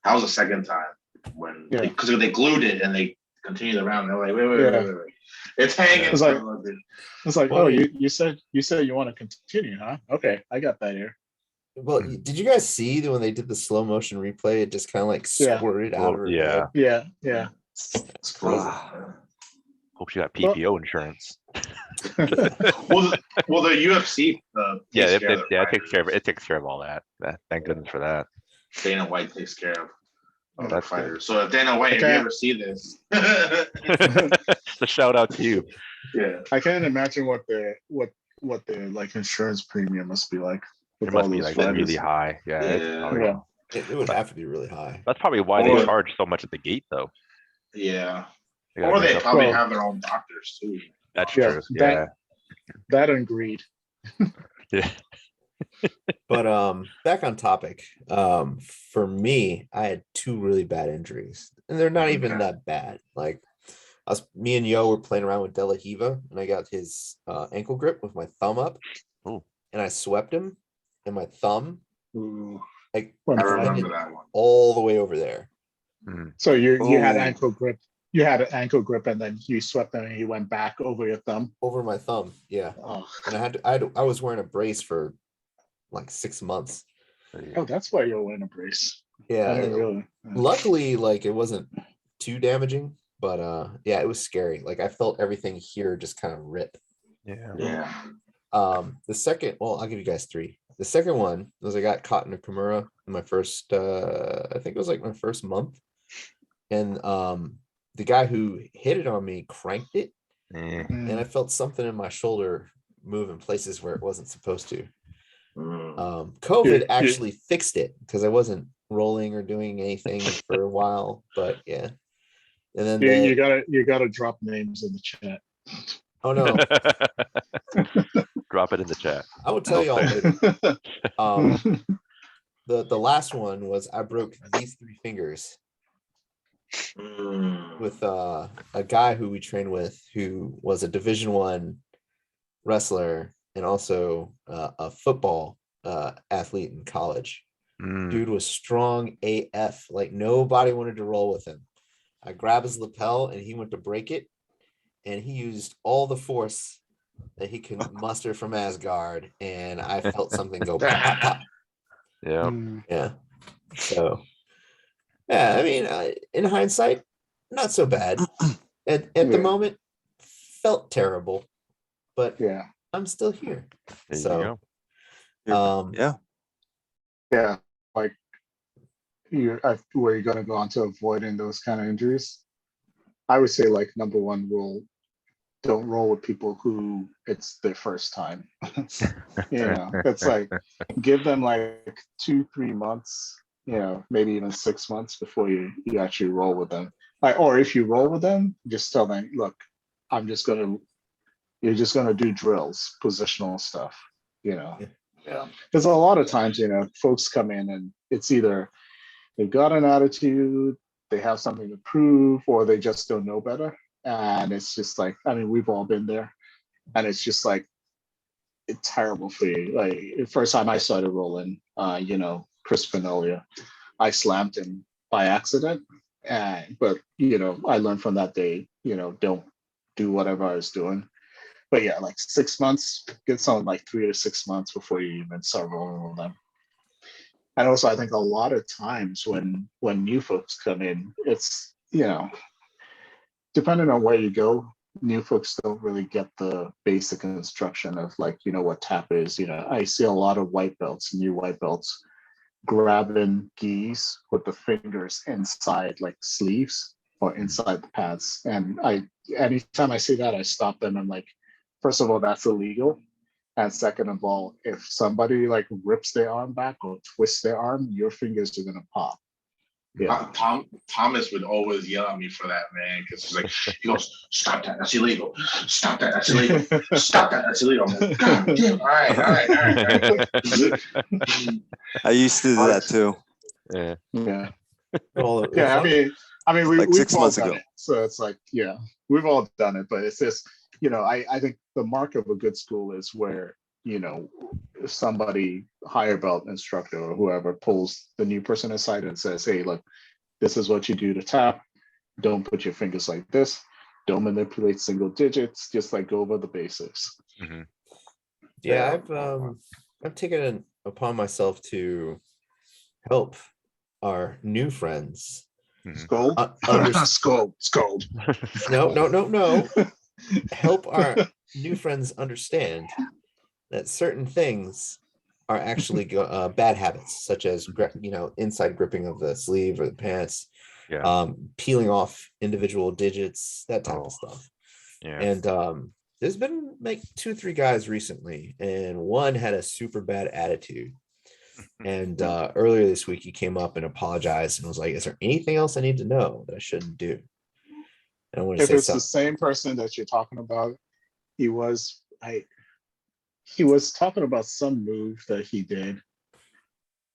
S6: that was the second time when because they glued it and they continued around. They're like, wait, it's hanging."
S3: It's like,
S1: Well,
S3: oh, you said you want to continue, huh? Okay, I got that air.
S1: Well, did you guys see that when they did the slow motion replay, it just kind of like
S3: Yeah.
S1: squirted out of her
S2: yeah.
S1: head?
S3: Yeah.
S2: Hope she got PPO insurance.
S6: well, the UFC.
S2: Yeah,
S6: takes care of
S2: it
S6: their
S2: takes care of
S6: fighters.
S2: it. It takes care of all that. Thank goodness for that.
S6: Dana White takes care of their
S2: That's good.
S6: fighters. So if Dana White, if you ever see this,
S2: It's a shout out to you.
S6: yeah,
S3: I can't imagine what the like insurance premium must be like.
S2: It must be like really high. Yeah, it's
S6: Yeah.
S2: probably-
S3: Yeah.
S1: It would have to be really high.
S2: That's probably why
S6: Or-
S2: they charge so much at the gate, though.
S6: yeah.
S2: They gotta
S6: Or
S2: make
S6: they
S2: up-
S6: probably
S3: Well-
S6: have their own doctors too.
S2: That's
S3: Yeah,
S2: true. Yeah.
S3: That and greed.
S2: Yeah.
S1: But back on topic. For me, I had two really bad injuries, and they're not even
S6: Okay.
S1: that bad. Like me and Yo were playing around with De La Hiva, and I got his ankle grip with my thumb up,
S2: Ooh.
S1: and I swept him, and my thumb
S3: Ooh.
S1: like
S6: I
S3: Went
S6: remember
S3: flying.
S6: that one.
S1: all the way over there.
S2: Mm.
S3: So you had
S5: Ooh.
S3: ankle grip. You had an ankle grip, and then you swept them, and he went back over your thumb.
S1: Over my thumb, yeah.
S3: Oh,
S1: And I was wearing a brace for like 6 months.
S3: oh, that's why you're wearing a brace. I
S1: Yeah.
S3: didn't really.
S1: Luckily, like it wasn't too damaging, but yeah, it was scary. Like I felt everything here just kind of rip.
S2: Yeah.
S6: Yeah.
S1: The second, well, I'll give you guys three. The second one was I got caught in a Kimura in my first I think it was like my first month. And the guy who hit it on me cranked it, and I felt something in my shoulder move in places where it wasn't supposed to. COVID actually fixed it because I wasn't rolling or doing anything for a while, but yeah. And then
S3: you gotta drop names in the chat.
S1: oh no,
S2: Drop it in the chat.
S1: I will tell y'all later. The last one was I broke these three fingers with a guy who we trained with who was a Division I wrestler and also a football athlete in college. Dude was strong AF, like nobody wanted to roll with him. I grabbed his lapel and he went to break it, and he used all the force that he could muster from Asgard, and I felt something go pop, pop, pop.
S2: Yeah.
S1: Yeah. So, yeah, I mean, in hindsight, not so bad. At the moment, felt terrible, but
S3: Yeah.
S1: I'm still here.
S2: There
S1: So,
S2: you go.
S3: Yeah. Like were you gonna go on to avoiding those kind of injuries? I would say like number one rule, don't roll with people who it's their first time. It's like give them like 2-3 months, maybe even 6 months before you actually roll with them. or if you roll with them, just tell them, look, you're just gonna do drills, positional stuff, you know. Yeah. Because a lot of times, you know, folks come in and it's either they've got an attitude, they have something to prove, or they just don't know better. And it's just like, I mean, we've all been there. And it's just like, it's terrible for you. Like the first time I started rolling, you know, Chris Fenolia, I slammed him by accident. But you know, I learned from that day, you know, don't do whatever I was doing. But yeah, like 6 months, get someone like 3 to 6 months before you even start rolling with them. And also, I think a lot of times when new folks come in, it's, you know, depending on where you go, new folks don't really get the basic instruction of like, you know, what tap is. You know, I see a lot of white belts, new white belts, grabbing gis with the fingers inside like sleeves or inside the pads. And anytime I see that, I stop them and like, first of all, that's illegal. And second of all, if somebody like rips their arm back or twists their arm, your fingers are gonna pop. Yeah.
S6: Thomas would always yell at me for that, man, because he's like, he goes, "Stop that! That's illegal! Stop that! That's illegal! Stop that! That's illegal!" I'm like, God damn! All right.
S5: I used to do that too.
S2: Yeah.
S3: Yeah.
S1: Well,
S3: Yeah. I mean,
S5: Like
S3: we've
S5: 6
S3: all
S5: months
S3: done
S5: ago.
S3: it. So it's like, yeah, we've all done it, but it's just, you know, I think the mark of a good school is where, you know, if somebody higher belt instructor or whoever pulls the new person aside and says, hey, look, this is what you do to tap. Don't put your fingers like this. Don't manipulate single digits. Just like go over the basics.
S2: Mm-hmm.
S1: Yeah, I've taken it upon myself to help our new friends.
S3: Scold? Scold.
S1: No. Help our new friends understand that certain things are actually bad habits, such as, you know, inside gripping of the sleeve or the pants, peeling off individual digits, that type of stuff.
S2: Yeah.
S1: And there's been like 2-3 guys recently, and one had a super bad attitude. And earlier this week, he came up and apologized and was like, "Is there anything else I need to know that I shouldn't do?" And I want to
S3: If
S1: say
S3: it's
S1: something.
S3: the same person that you're talking about, he was talking about some move that he did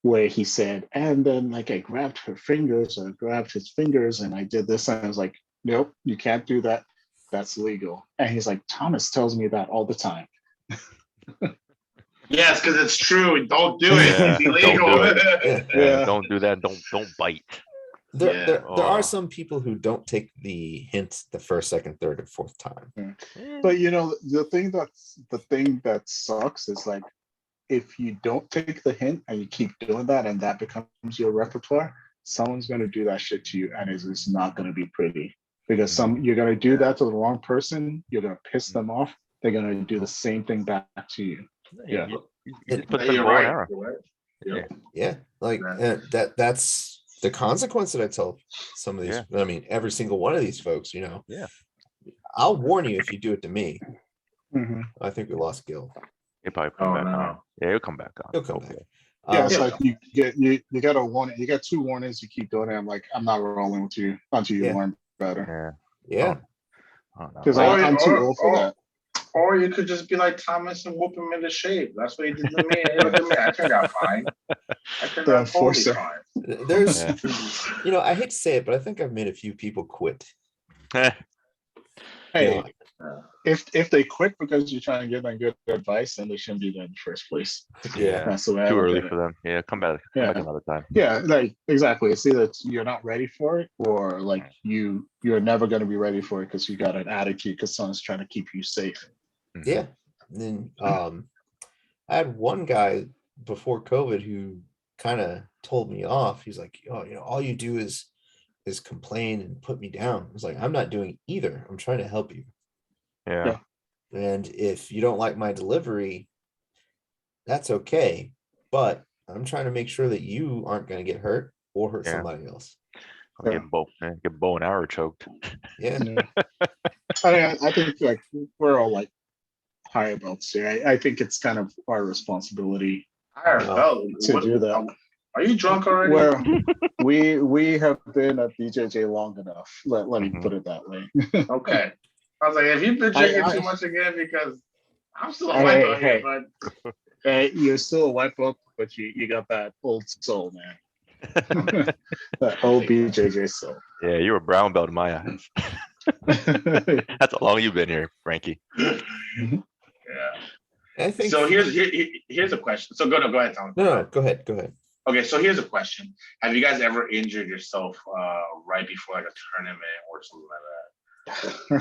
S3: where he said, and then like I grabbed her fingers or grabbed his fingers and I did this. And I was like, nope, you can't do that. That's legal. And he's like, Thomas tells me that all the time.
S6: Yes, because it's true. Don't do it.
S2: Yeah,
S6: It's illegal.
S2: don't do it.
S3: Yeah.
S2: Don't do that. Don't bite.
S1: There are some people who don't take the hint the first, second, third, and fourth time.
S3: But you know, the thing that sucks is like, if you don't take the hint and you keep doing that and that becomes your repertoire, someone's going to do that shit to you and it's not going to be pretty, because you're going to do that to the wrong person, you're going to piss them off, they're going to do the same thing back to you. Yeah.
S2: You just put them
S6: You're
S2: bow and
S6: right.
S2: arrow.
S6: You're right.
S1: Yeah, like that's the consequence that I tell some of these. I mean, every single one of these folks, you know.
S2: Yeah.
S1: I'll warn you if you do it to me.
S3: Mm-hmm.
S1: I think we lost Gil.
S2: He'll probably come back on. Yeah, he'll come back on.
S1: He'll come
S2: hopefully.
S1: back.
S3: Yeah, it's like you get a warning. You get 2 warnings. You keep doing it. I'm like, I'm not rolling with you until you learn better.
S1: Yeah.
S3: Because I'm too old for that.
S6: Or you could just be like Thomas and whoop him into shape. That's what he did to me. I turned out fine. I turned out totally fine.
S1: There's, you know, I hate to say it, but I think I've made a few people quit.
S3: Hey, if they quit because you're trying to give them good advice, then they shouldn't be there in the first place.
S2: Yeah,
S3: that's the way.
S2: Too early for them. Yeah, come back another time.
S3: Yeah, like exactly. It's either you're not ready for it, or like you're never going to be ready for it because you got an attitude because someone's trying to keep you safe.
S1: Yeah. And then I had one guy before COVID who kind of told me off. He's like, "Oh, you know, all you do is complain and put me down." I was like, "I'm not doing either. I'm trying to help you."
S2: Yeah.
S1: And if you don't like my delivery, that's okay. But I'm trying to make sure that you aren't going to get hurt or hurt somebody else.
S2: I'll get bow and arrow choked.
S1: Yeah.
S3: I think like we're all like higher belts here. I think it's kind of our responsibility
S6: to do
S3: that.
S6: Are you drunk already?
S3: Well, we have been at BJJ long enough. Let me
S2: Mhm.
S3: put it that way.
S6: Okay. I was like, have you been drinking too much again? Because I'm still a white belt here, but
S3: Hey, you're still a white belt, but you got that old soul, man. That old BJJ soul.
S2: Yeah, you were brown belt in my eyes. That's how long you've been here, Frankie.
S6: yeah.
S1: I think
S6: So here's a question. So go ahead, Tom.
S1: no, go ahead.
S6: Okay, so here's a question. Have you guys ever injured yourself right before like a tournament or something like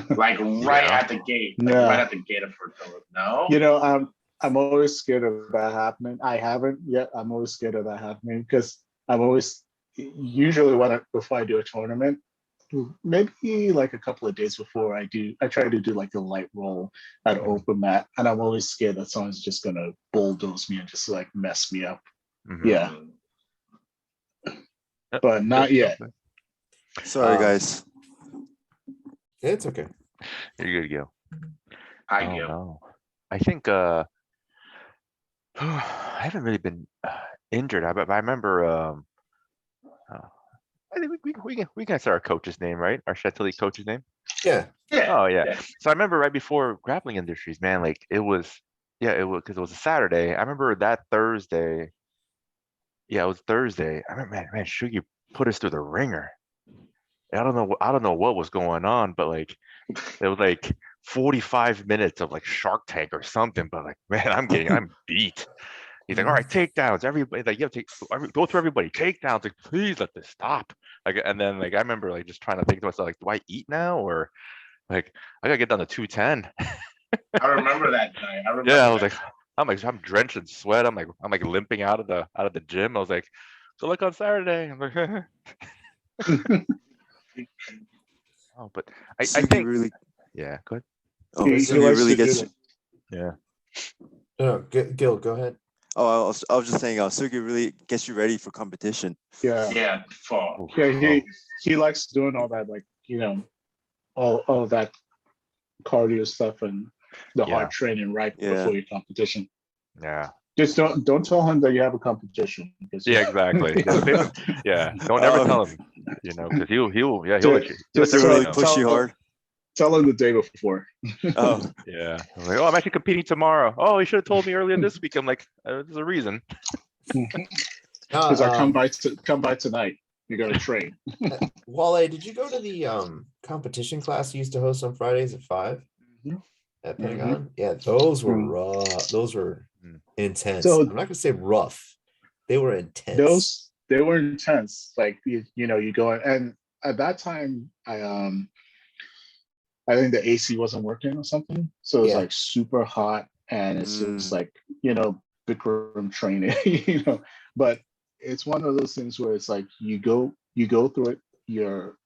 S6: that? Like right
S2: Yeah.
S6: at the gate. Like
S3: No.
S6: right at the gate of a tournament. No?
S3: You know, I'm always scared of that happening. I haven't yet. I'm always scared of that happening because I'm always usually before I do a tournament, maybe like a couple of days before I try to do like a light roll at open mat, and I'm always scared that someone's just gonna bulldoze me and just like mess me up.
S2: Mhm.
S3: Yeah, but not yet.
S5: Sorry, guys.
S1: it's okay.
S2: You're good, Gil.
S6: I
S2: Oh
S6: give.
S2: no. I think I haven't really been injured. But I remember I think we can say our coach's name, right? Our Chantilly coach's name.
S1: Yeah.
S2: Oh yeah. So I remember right before Grappling Industries, man, like it was because it was a Saturday. I remember that Thursday. Yeah, it was Thursday. I remember, man, Shugi put us through the ringer. I don't know what was going on, but like it was like 45 minutes of like Shark Tank or something. But like, man, I'm beat. He's like, all right, takedowns. Everybody, like, you have to go through everybody. Takedowns. Like, please let this stop. Like, and then like I remember like just trying to think to myself, like, do I eat now or like I gotta get down to 210.
S6: I remember that night.
S2: Yeah, I was like, I'm drenched in sweat. I'm like limping out of the gym. I was like, good luck on Saturday. I'm like, oh, but I
S5: Sugi
S2: think
S5: really.
S2: yeah, go ahead.
S5: Oh,
S3: He
S5: Sugi
S3: likes
S5: really
S3: to do
S5: gets.
S3: that.
S2: Yeah.
S1: No, Gil, go ahead.
S5: Oh, I was just saying, Sugi really gets you ready for competition.
S3: Yeah,
S6: yeah, for
S3: yeah. He likes doing all that, like all of that cardio stuff and the
S2: Yeah.
S3: hard training right before your competition.
S2: Yeah.
S3: Just don't tell him that you have a competition. Because
S2: Yeah, exactly. Yeah. Don't ever tell him, because he'll let
S3: just
S2: everybody
S5: Really
S2: know.
S5: push you hard.
S3: Tell him the day before.
S5: Oh,
S2: Yeah. I'm like, oh, I'm actually competing tomorrow. Oh, you should have told me earlier this week. I'm like, there's a reason.
S3: He's like, come by tonight. You gotta train.
S1: Wale, did you go to the competition class you used to host on Fridays at 5 at Pentagon? Yeah, those were raw. Those were intense.
S3: So-
S1: I'm not gonna say rough. They were intense.
S3: They were intense. Like you go in, and at that time I think the AC wasn't working or something. So it was like super hot and it's just like, Bikram training, but it's one of those things where it's like you go through it, you're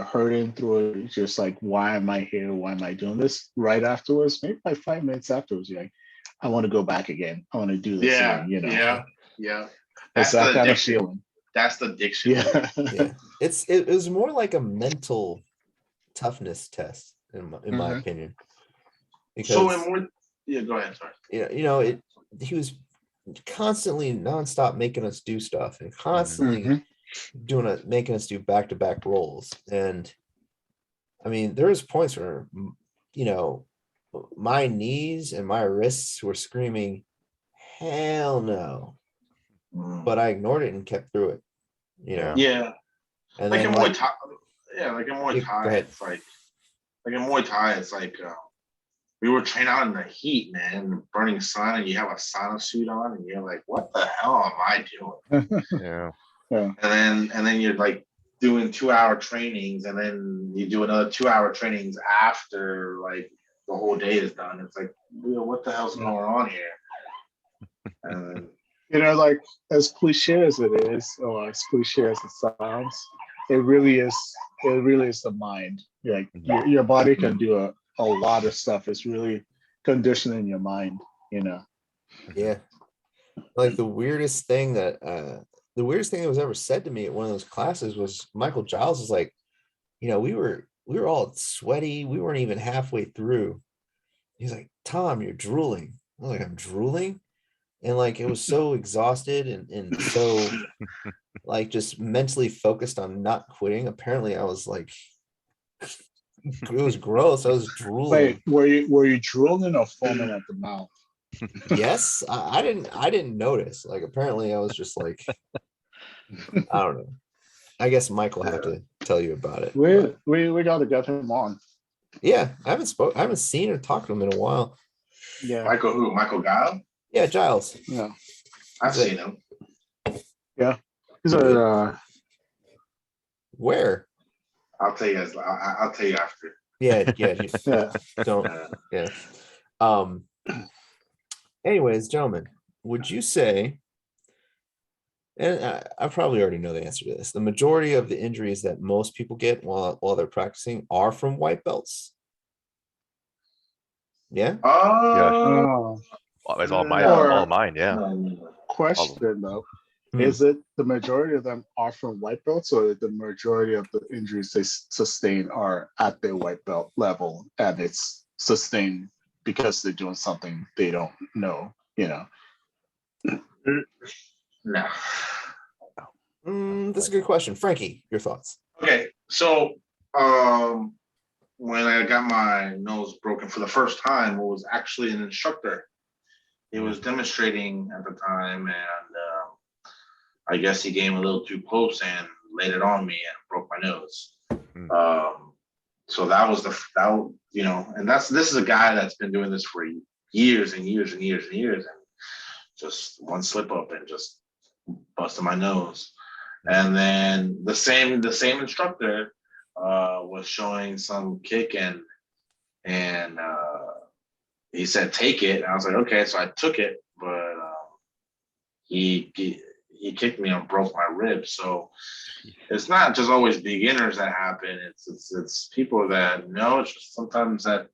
S3: hurting through it. It's just like, why am I here? Why am I doing this? Right afterwards, maybe like 5 minutes afterwards, you're like, I want to go back again. I want to do this again,
S6: Yeah.
S3: That's that kind of feeling.
S6: That's the addiction.
S3: Yeah.
S1: It was more like a mental toughness test in my opinion. Because
S6: So go ahead, sorry.
S1: He was constantly nonstop making us do stuff and constantly making us do back-to-back rolls. And I mean, there was points where my knees and my wrists were screaming, hell no. But I ignored it and kept through it.
S6: Yeah.
S1: And
S6: like
S1: then
S6: in Muay Thai, like in Muay Thai, it's like in Muay Thai, it's like we were training out in the heat, man, in the burning sun, and you have a sauna suit on, and you're like, what the hell am I doing?
S2: Yeah.
S6: And then you're like doing 2-hour trainings, and then you do another 2-hour trainings after like the whole day is done. It's like, what the hell's going on here? And
S3: like as cliche as it is, or as cliche as it sounds, it really is the mind. Like your body can do a lot of stuff. It's really conditioning your mind,
S1: Yeah. Like the weirdest thing that was ever said to me at one of those classes was Michael Giles was like, we were all sweaty. We weren't even halfway through. He's like, Tom, you're drooling. I was like, I'm drooling? And like it was so exhausted and so like just mentally focused on not quitting. Apparently I was like, it was gross. I was drooling.
S3: Wait, were you drooling or foaming at the mouth?
S1: Yes, I didn't notice. Like apparently I was just like, I don't know. I guess Mike will have to tell you about it.
S3: We got to get him on.
S1: Yeah, I haven't seen or talked to him in a while.
S3: Yeah,
S6: Michael who? Michael Guile?
S1: Yeah, Giles.
S3: yeah,
S6: I've seen him.
S3: yeah. He's a
S1: Where?
S6: I'll tell you guys. I'll tell you after.
S1: Yeah.
S3: yeah.
S1: Don't. Yeah. Anyways, gentlemen, would you say? And I probably already know the answer to this. The majority of the injuries that most people get while they're practicing are from white belts. Yeah.
S3: Oh,
S2: It's all mine. Yeah.
S3: question though.
S1: Hmm.
S3: Is it the majority of them are from white belts, or the majority of the injuries they sustain are at their white belt level, and it's sustained because they're doing something they don't know?
S6: No.
S1: That's a good question, Frankie. Your thoughts?
S6: Okay, so when I got my nose broken for the first time, it was actually an instructor. He was demonstrating at the time, and I guess he came a little too close and laid it on me and broke my nose. So that was and this is a guy that's been doing this for years and years and years and years, and just one slip up and just busted my nose. And then the same instructor was showing some kick and he said take it. And I was like, okay, so I took it, but he kicked me and broke my ribs. So it's not just always beginners that happen. It's people that know. It's just sometimes that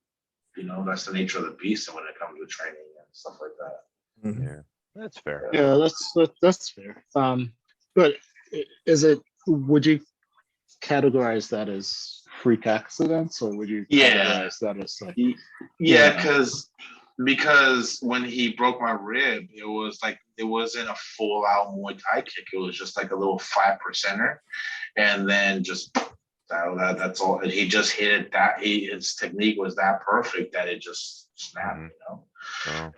S6: that's the nature of the beast when it comes to training and stuff like that.
S1: Mm-hmm.
S2: Yeah, that's fair.
S3: Yeah, that's fair. But would you categorize that as freak accidents, or would you categorize that as like?
S6: Because when he broke my rib, it wasn't a full out Muay Thai kick. It was just like a little 5%er, and then just that's all. He just hit it. His technique was that perfect that it just snapped.
S2: Oh.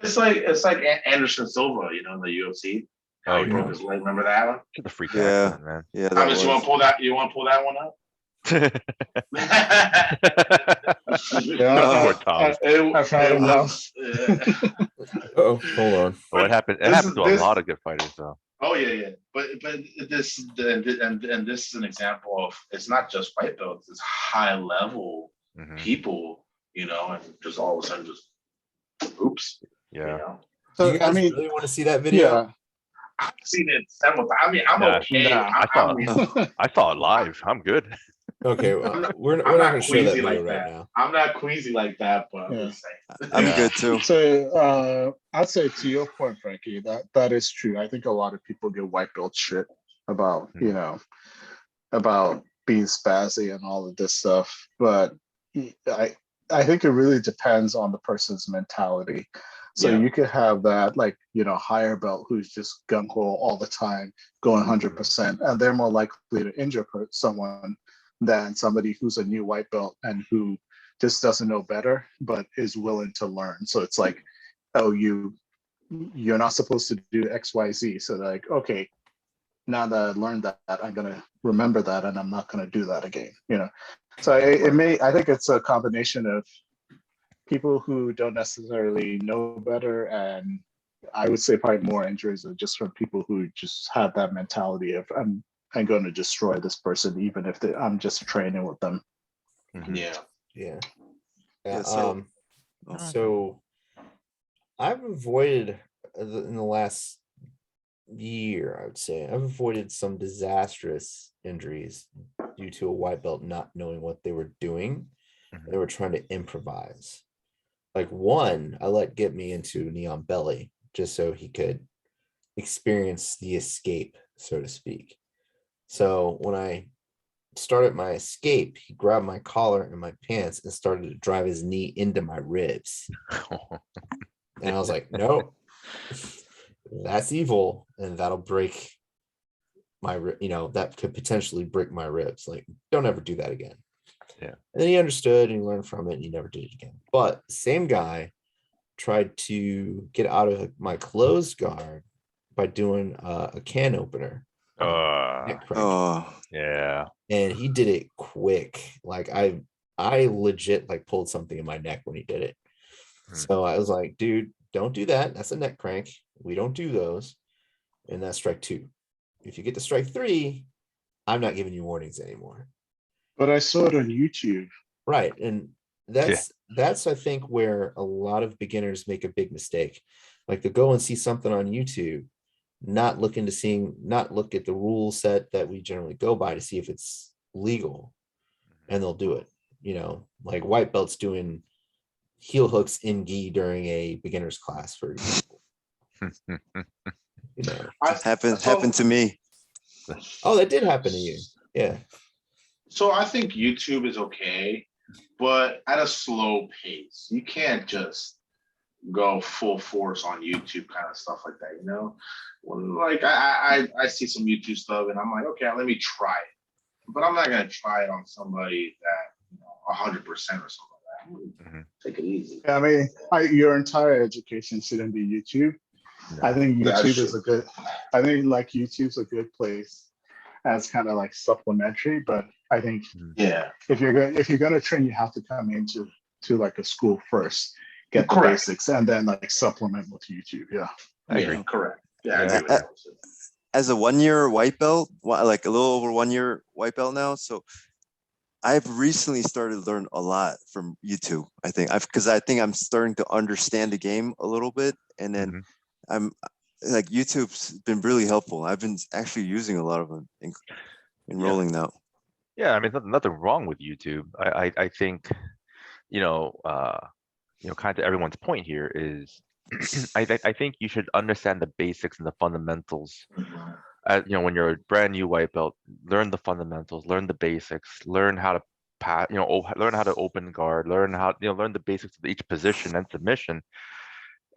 S6: It's like Anderson Silva, in the UFC. He broke his leg. Remember that one?
S2: The freak accident, man.
S5: Yeah.
S6: Thomas, you want to pull that? You want to pull that one up?
S3: I've had enough.
S1: Oh, hold on.
S2: What happened? It happened to a lot of good fighters, though.
S6: Oh yeah. But this is an example of it's not just white belts; it's high level people, and just all of a sudden just oops.
S2: Yeah.
S1: So you guys really want to see that video?
S3: Yeah.
S6: I've seen it several times. I mean, I'm okay.
S2: I saw it live. I'm good.
S1: Okay, well, we're not going to show that video right now.
S6: I'm not queasy like that, but I'm just saying.
S5: I'm good too.
S3: So I'd say to your point, Frankie, that is true. I think a lot of people get white belt shit about about being spazzy and all of this stuff, but I think it really depends on the person's mentality. So you could have that, higher belt who's just gung-ho all the time, going 100%, and they're more likely to injure someone than somebody who's a new white belt and who just doesn't know better, but is willing to learn. So it's like, oh, you're not supposed to do X, Y, Z. So they're like, okay, now that I learned that, I'm going to remember that, and I'm not going to do that again. So I think it's a combination of people who don't necessarily know better, and I would say probably more injuries are just from people who just have that mentality of I'm going to destroy this person even if I'm just training with them.
S1: Yeah.
S5: So
S1: I've avoided in the last year, I would say, I've avoided some disastrous injuries due to a white belt not knowing what they were doing. They were trying to improvise. Like one, I let get me into knee on belly just so he could experience the escape, so to speak. So when I started my escape, he grabbed my collar and my pants and started to drive his knee into my ribs. And I was like, no, that's evil, and that'll break my, that could potentially break my ribs. Like, don't ever do that again.
S2: Yeah.
S1: And then he understood and he learned from it and he never did it again. But same guy tried to get out of my closed guard by doing a can opener. Neck crank.
S5: Oh,
S2: Yeah.
S1: And he did it quick. Like I legit like pulled something in my neck when he did it. So I was like, dude, don't do that. That's a neck crank. We don't do those. And that's strike 2. If you get to strike 3, I'm not giving you warnings anymore.
S3: But I saw it on YouTube.
S1: Right. And that's I think where a lot of beginners make a big mistake. Like, to go and see something on YouTube, not look at the rule set that we generally go by to see if it's legal, and they'll do it. Like white belts doing heel hooks in gi during a beginner's class, for example.
S5: happened to me.
S1: Oh, that did happen to you. Yeah.
S6: So I think YouTube is okay, but at a slow pace. You can't just go full force on YouTube kind of stuff like that, Like I see some YouTube stuff and I'm like, okay, let me try it. But I'm not gonna try it on somebody that 100% or something like that. Take it easy.
S3: I mean, your entire education shouldn't be YouTube.
S2: No.
S3: I think YouTube's a good place as kind of like supplementary, but I think if you're gonna train, you have to come into like a school first, get the basics, and then like supplement with YouTube. Yeah,
S2: I agree.
S6: Correct. Yeah, I agree with that.
S5: As a 1-year white belt, like a little over 1 year white belt now, so I've recently started to learn a lot from YouTube. I think I'm starting to understand the game a little bit, and then I'm like, YouTube's been really helpful. I've been actually using a lot of them in rolling now.
S2: Yeah, I mean, nothing wrong with YouTube. I think, kind of everyone's point here is, I think you should understand the basics and the fundamentals. When you're a brand new white belt, learn the fundamentals, learn the basics, learn how to pass, learn how to open guard, learn the basics of each position and submission.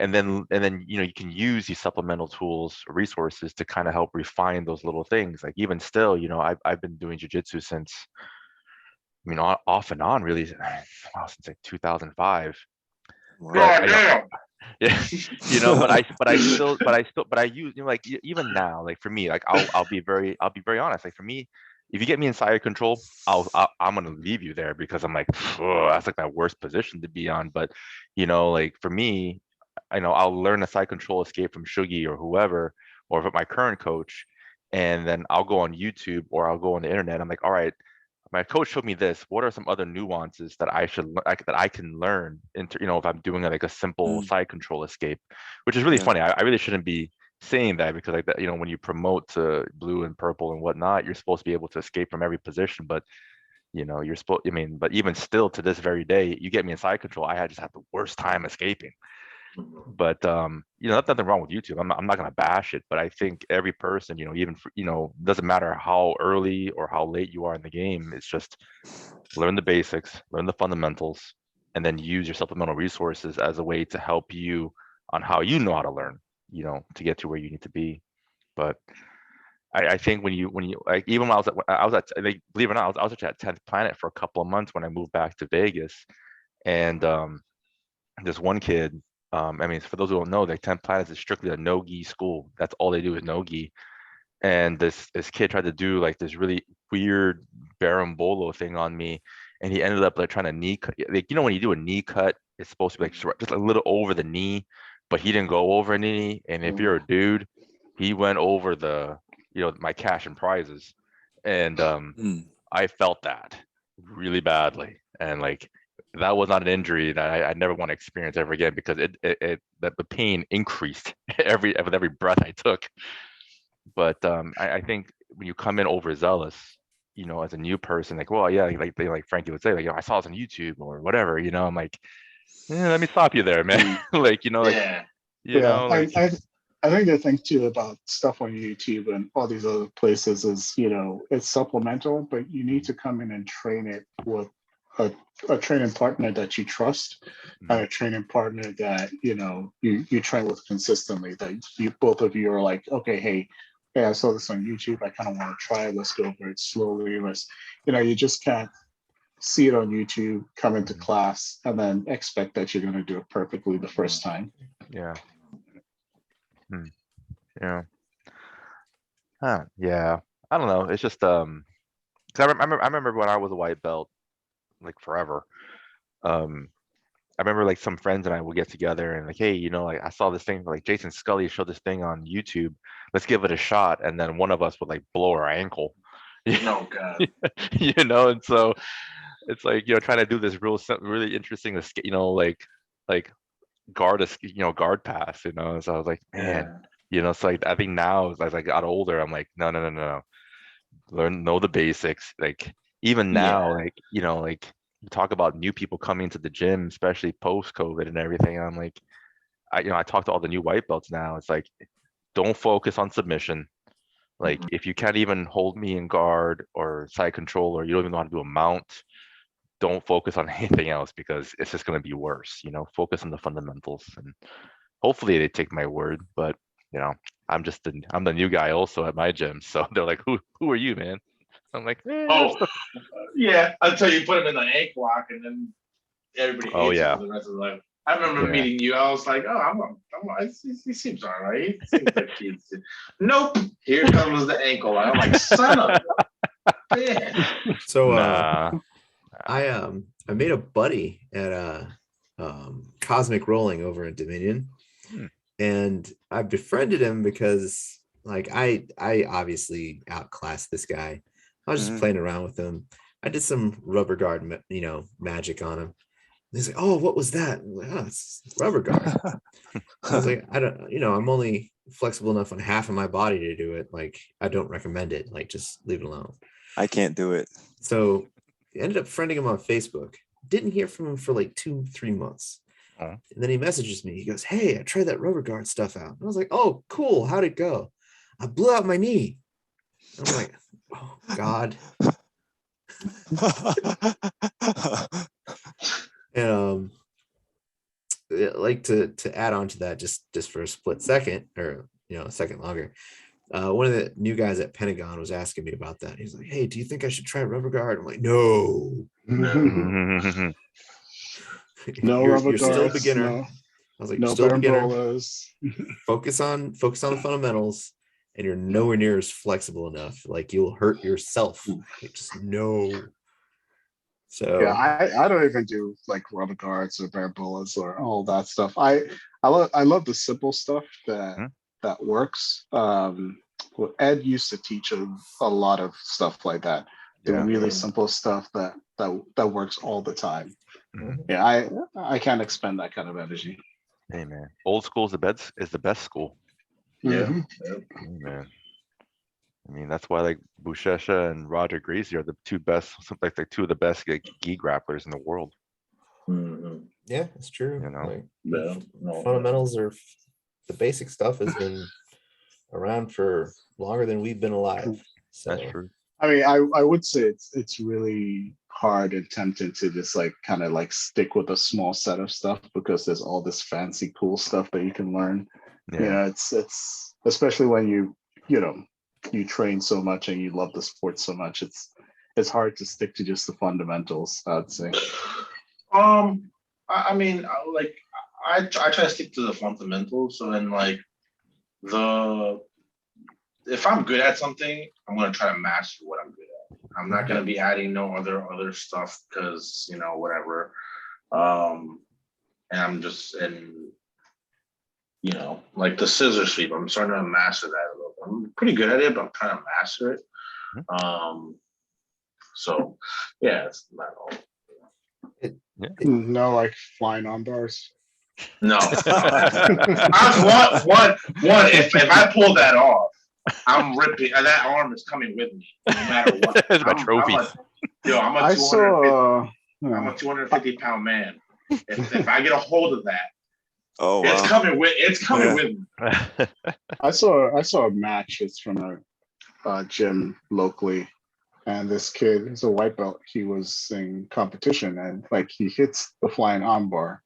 S2: And then you can use these supplemental tools, resources to kind of help refine those little things. Like, even still, I've been doing jiu-jitsu since, off and on, really, since like 2005.
S6: Wow.
S2: Yeah, but I use, like, even now, like, for me, like, I'll be very honest. Like, for me, if you get me in side control, I'm gonna leave you there, because I'm like, that's like my worst position to be on. But like, for me, I'll learn a side control escape from Shugi or whoever, or from my current coach, and then I'll go on YouTube or I'll go on the internet. I'm like, all right, my coach showed me this. What are some other nuances that I can learn into, if I'm doing like a simple side control escape, which is really funny. I really shouldn't be saying that, because like that, when you promote to blue and purple and whatnot, you're supposed to be able to escape from every position, but you're supposed, but even still, to this very day, you get me in side control, I just had the worst time escaping. But that's nothing wrong with YouTube. I'm not gonna bash it, but I think every person, even for, doesn't matter how early or how late you are in the game, it's just learn the basics, learn the fundamentals, and then use your supplemental resources as a way to help you on how how to learn, to get to where you need to be. But I think when you like, even when I was at like, believe it or not, I was actually at 10th Planet for a couple of months when I moved back to Vegas, and this one kid. For those who don't know, like, 10th Planet is strictly a no-gi school. That's all they do is no-gi. And this kid tried to do like this really weird berimbolo thing on me, and he ended up like trying to knee cut. Like, when you do a knee cut, it's supposed to be like just a little over the knee, but he didn't go over a knee. And if you're a dude, he went over the my cash and prizes, and I felt that really badly, and like, that was not an injury that I never want to experience ever again, because the pain increased with every breath I took. But I think when you come in overzealous, as a new person, like, well, yeah, like Frankie would say, like, I saw this on YouTube or whatever, I'm like, let me stop you there, man. Like,
S3: I think the thing too about stuff on YouTube and all these other places is, it's supplemental, but you need to come in and train it with a training partner that you trust, and a training partner that you train with consistently. That you both of you are like, okay, hey, I saw this on YouTube. I kind of want to try it. Let's go over it slowly. You just can't see it on YouTube, come into class, and then expect that you're going to do it perfectly the first time.
S2: Yeah. Yeah. Yeah. I don't know. It's just 'cause I remember when I was a white belt, like forever. I remember like some friends and I would get together and like, hey, like I saw this thing, like Jason Scully showed this thing on YouTube. Let's give it a shot. And then one of us would like blow our ankle.
S6: Oh God.
S2: And so it's like, trying to do this really interesting, like guard pass, So I was like, man, so like I think now as I got older, I'm like, no. Know the basics. Like even now, like, like you talk about new people coming to the gym, especially post-COVID and everything. I'm like, I talk to all the new white belts now. It's like, don't focus on submission. Like if you can't even hold me in guard or side control, or you don't even know how to do a mount, don't focus on anything else because it's just going to be worse. Focus on the fundamentals, and hopefully they take my word. But I'm the new guy also at my gym, so they're like, who are you, man? I'm like,
S6: yeah, until you put him in the ankle lock, and then everybody hates him for the rest of their life. I remember meeting you. I was like, he seems all right. He seems like he's. Nope. Here comes the ankle lock. I'm like, son of a bitch.
S1: So I made a buddy at Cosmic Rolling over in Dominion, and I befriended him because like I obviously outclassed this guy. I was just playing around with him. I did some rubber guard, magic on him. He's like, "Oh, what was that?" I'm like, "Oh, it's rubber guard." I was like, "I don't, I'm only flexible enough on half of my body to do it. Like, I don't recommend it. Like, just leave it alone."
S5: I can't do it.
S1: So I ended up friending him on Facebook. Didn't hear from him for like 2-3 months. And then he messages me. He goes, "Hey, I tried that rubber guard stuff out." And I was like, "Oh, cool. How'd it go?" "I blew out my knee." I'm like, "Oh God." And like to add on to that, just for a split second, or a second longer. One of the new guys at Pentagon was asking me about that. He's like, "Hey, do you think I should try rubber guard?" I'm like, "No."
S3: No rubber
S1: you're still a
S3: guards,
S1: beginner.
S3: no,
S1: I was like,
S3: no
S1: "You're still a beginner.
S3: berenbolas."
S1: Focus on the fundamentals, and you're nowhere near as flexible enough. Like you'll hurt yourself. Like, just no. So
S3: yeah, I don't even do like rubber guards or berenbolas or all that stuff. I love the simple stuff that works. Well, Ed used to teach a lot of stuff like that. The really simple stuff that works all the time. Yeah, I can't expend that kind of energy.
S2: Hey man, old school is the best school.
S6: Yeah.
S2: Hey, man. I mean, that's why like Buchecha and Roger Gracie are the two best, something like two of the best like, gi grapplers in the world.
S1: yeah, it's true.
S6: Like,
S1: fundamentals are the basic stuff has been around for longer than we've been alive. So
S2: that's true.
S3: I mean, I would say it's really hard and tempting to just like kind of like stick with a small set of stuff because there's all this fancy cool stuff that you can learn. It's especially when you train so much and you love the sport so much, it's hard to stick to just the fundamentals, I'd say.
S6: I mean, like I try to stick to the fundamentals. So then, like if I'm good at something, I'm gonna try to master what I'm good at. I'm not gonna be adding no other stuff because whatever. And I'm just like the scissor sweep. I'm starting to master that a little bit. I'm pretty good at it, but I'm trying to master it. So yeah, it's not all.
S3: No, like flying on bars.
S6: No. I've one. If I pull that off, I'm ripping. That arm is coming with me, no matter what.
S2: It's my trophy.
S6: I'm a 250-pound man. If I get a hold of that, it's coming with me.
S3: I saw a match. It's from a gym locally, and this kid is a white belt. He was in competition, and like he hits the flying armbar,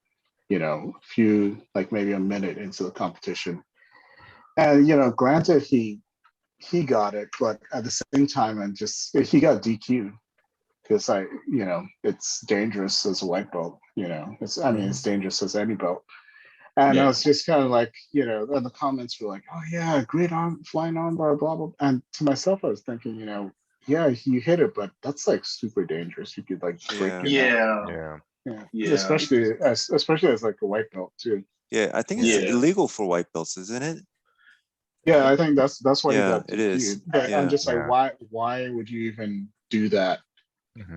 S3: maybe a minute into the competition, and granted he got it, but at the same time, and just he got DQ'd because it's dangerous as a white belt. It's dangerous as any belt. And I was just kind of like, and the comments were like, oh yeah, great flying armbar, blah, blah. And to myself, I was thinking, yeah, you hit it, but that's like super dangerous. You could like break your neck. Yeah. Especially as like a white belt too.
S5: Yeah, I think it's illegal for white belts, isn't it?
S3: Yeah, I think that's why you got
S5: it is.
S3: But I'm just like, why would you even do that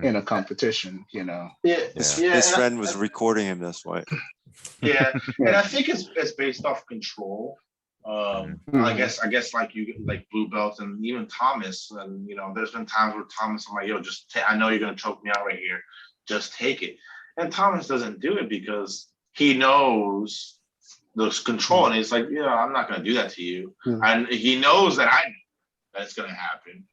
S3: in a competition?
S5: His friend was recording him. That's why.
S6: Yeah, and I think it's based off control. I guess like blue belts and even Thomas, and there's been times where Thomas, I'm like, yo, I know you're gonna choke me out right here, just take it. And Thomas doesn't do it because he knows those control, and he's like, I'm not gonna do that to you, and he knows that I know that it's gonna happen.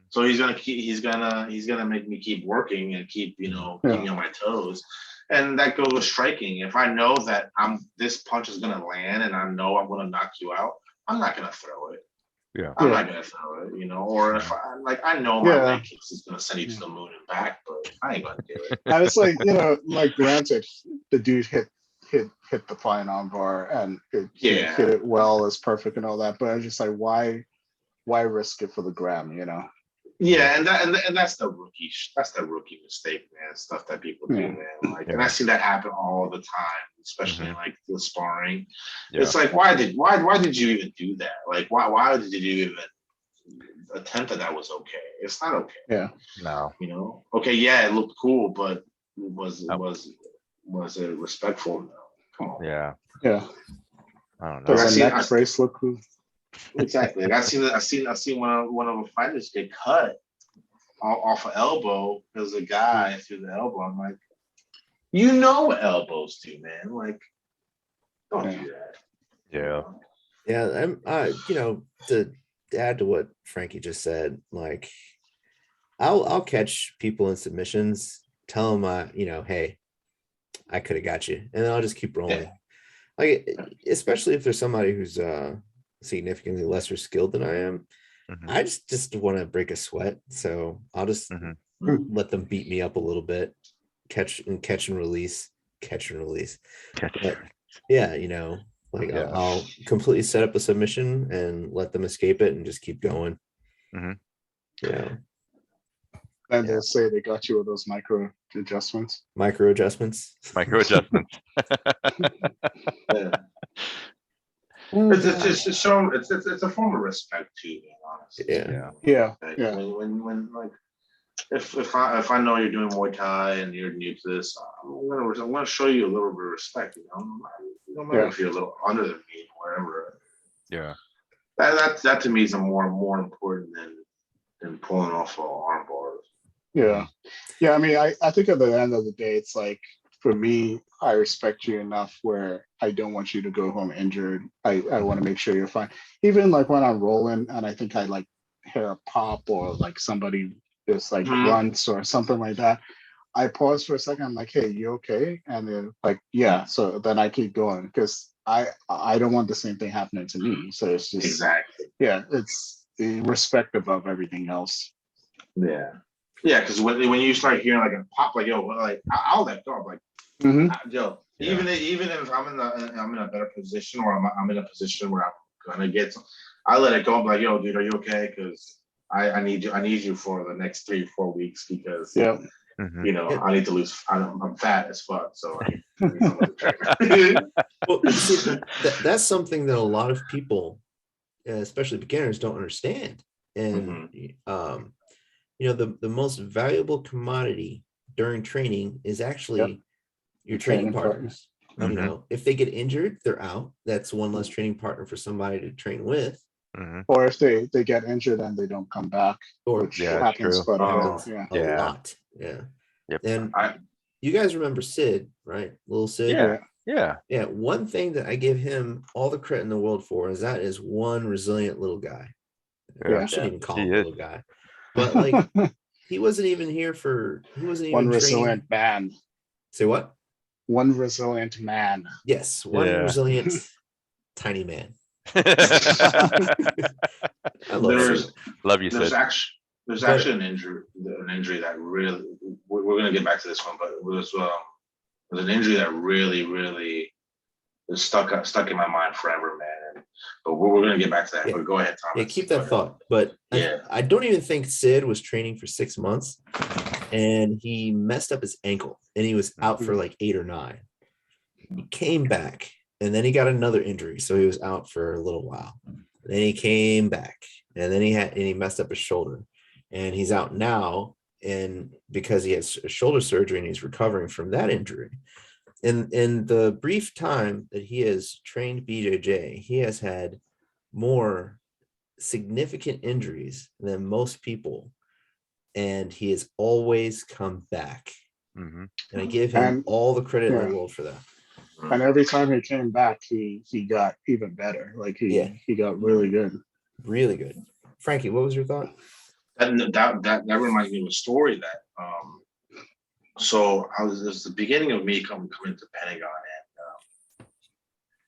S6: So he's gonna make me keep working and keep keep me on my toes. And that goes with striking. If I know that this punch is gonna land and I know I'm gonna knock you out, I'm not gonna throw it. I'm not gonna throw it, or if I know my leg kicks is gonna send you to the moon and back, but I ain't gonna do it.
S3: And it's like, like granted, the dude hit the flying armbar and hit it well, is perfect and all that, but I'm just like, why risk it for the gram,
S6: Yeah, and that's the rookie mistake, man. Stuff that people do, man. And I see that happen all the time, especially in like the sparring. Yeah. It's like, why did you even do that? Like, why did you even attempt that was okay? It's not okay.
S3: Yeah.
S2: No.
S6: Okay, yeah, it looked cool, but was it respectful? No. Come on.
S2: Yeah.
S3: Yeah.
S2: I don't know.
S3: Does a neck brace look cool?
S6: Exactly. Like I seen one of the fighters get cut off an elbow. There's a guy through the elbow. I'm like, what elbows do, man. Like, don't do that.
S2: Yeah.
S1: Yeah. To add to what Frankie just said, like, I'll catch people in submissions, tell them, hey, I could have got you, and then I'll just keep rolling. Yeah. Like, especially if there's somebody who's significantly lesser skilled than I am, I just want to break a sweat, so I'll just let them beat me up a little bit, catch and release. But, I'll completely set up a submission and let them escape it and just keep going.
S3: And they'll say they got you with those micro adjustments.
S6: It's a form of respect too, honestly.
S3: Yeah.
S6: When if I know you're doing Muay Thai and you're new to this, I'm gonna show you a little bit of respect. No matter if you're a little under than me, wherever.
S2: Yeah.
S6: That to me is more important than pulling off arm bars.
S3: Yeah. I mean, I think at the end of the day, it's like, for me, I respect you enough where I don't want you to go home injured. I want to make sure you're fine. Even like when I'm rolling and I think I like hear a pop or like somebody just like grunts or something like that, I pause for a second. I'm like, hey, you okay? And then like, yeah. So then I keep going because I don't want the same thing happening to me. So it's just
S6: exactly.
S3: Yeah, it's respect above everything else.
S6: Yeah. Yeah, because when you start hearing like a pop, like I'll let go. I'm like, even if I'm in a better position or I'm in a position where I'm gonna get, I let it go. I'm like, yo, dude, are you okay? Because I need you for the next 3-4 weeks because I need to lose. I'm fat as fuck, so I need
S1: well, see, that's something that a lot of people, especially beginners, don't understand. And the most valuable commodity during training is actually your training partners. If they get injured, they're out. That's one less training partner for somebody to train with.
S3: Or if they get injured and they don't come back, which happens
S1: a lot.
S2: Yep.
S1: And you guys remember Sid, right? Little Sid. Yeah. One thing that I give him all the credit in the world for is one resilient little guy. I shouldn't even call him a little guy. But like he wasn't even here for. He wasn't
S3: One
S1: even
S3: resilient
S1: training.
S3: man.
S1: Say what?
S3: One resilient man.
S1: Yes, one
S2: Yeah.
S1: resilient tiny man.
S2: Love
S6: There's
S2: you,
S6: there's
S2: Sid.
S6: actually an injury that really we're gonna get back to this one, but it was there's an injury that really is stuck in my mind forever, man. But we're gonna get back to that.
S1: Yeah.
S6: But go ahead, Thomas.
S1: Yeah, keep that thought. But
S6: Yeah.
S1: I don't even think Sid was training for 6 months, and he messed up his ankle, and he was out for like 8 or 9. He came back, and then he got another injury, so he was out for a little while. Then he came back, and then he messed up his shoulder, and he's out now, and because he has shoulder surgery and he's recovering from that injury. In the brief time that he has trained BJJ, he has had more significant injuries than most people, and he has always come back.
S2: Mm-hmm.
S1: And I give him all the credit in the world for that.
S3: And every time he came back, he got even better. Like he got really good.
S1: Really good. Frankie, what was your thought?
S6: That reminds me of a story that so it was the beginning of me coming to Pentagon,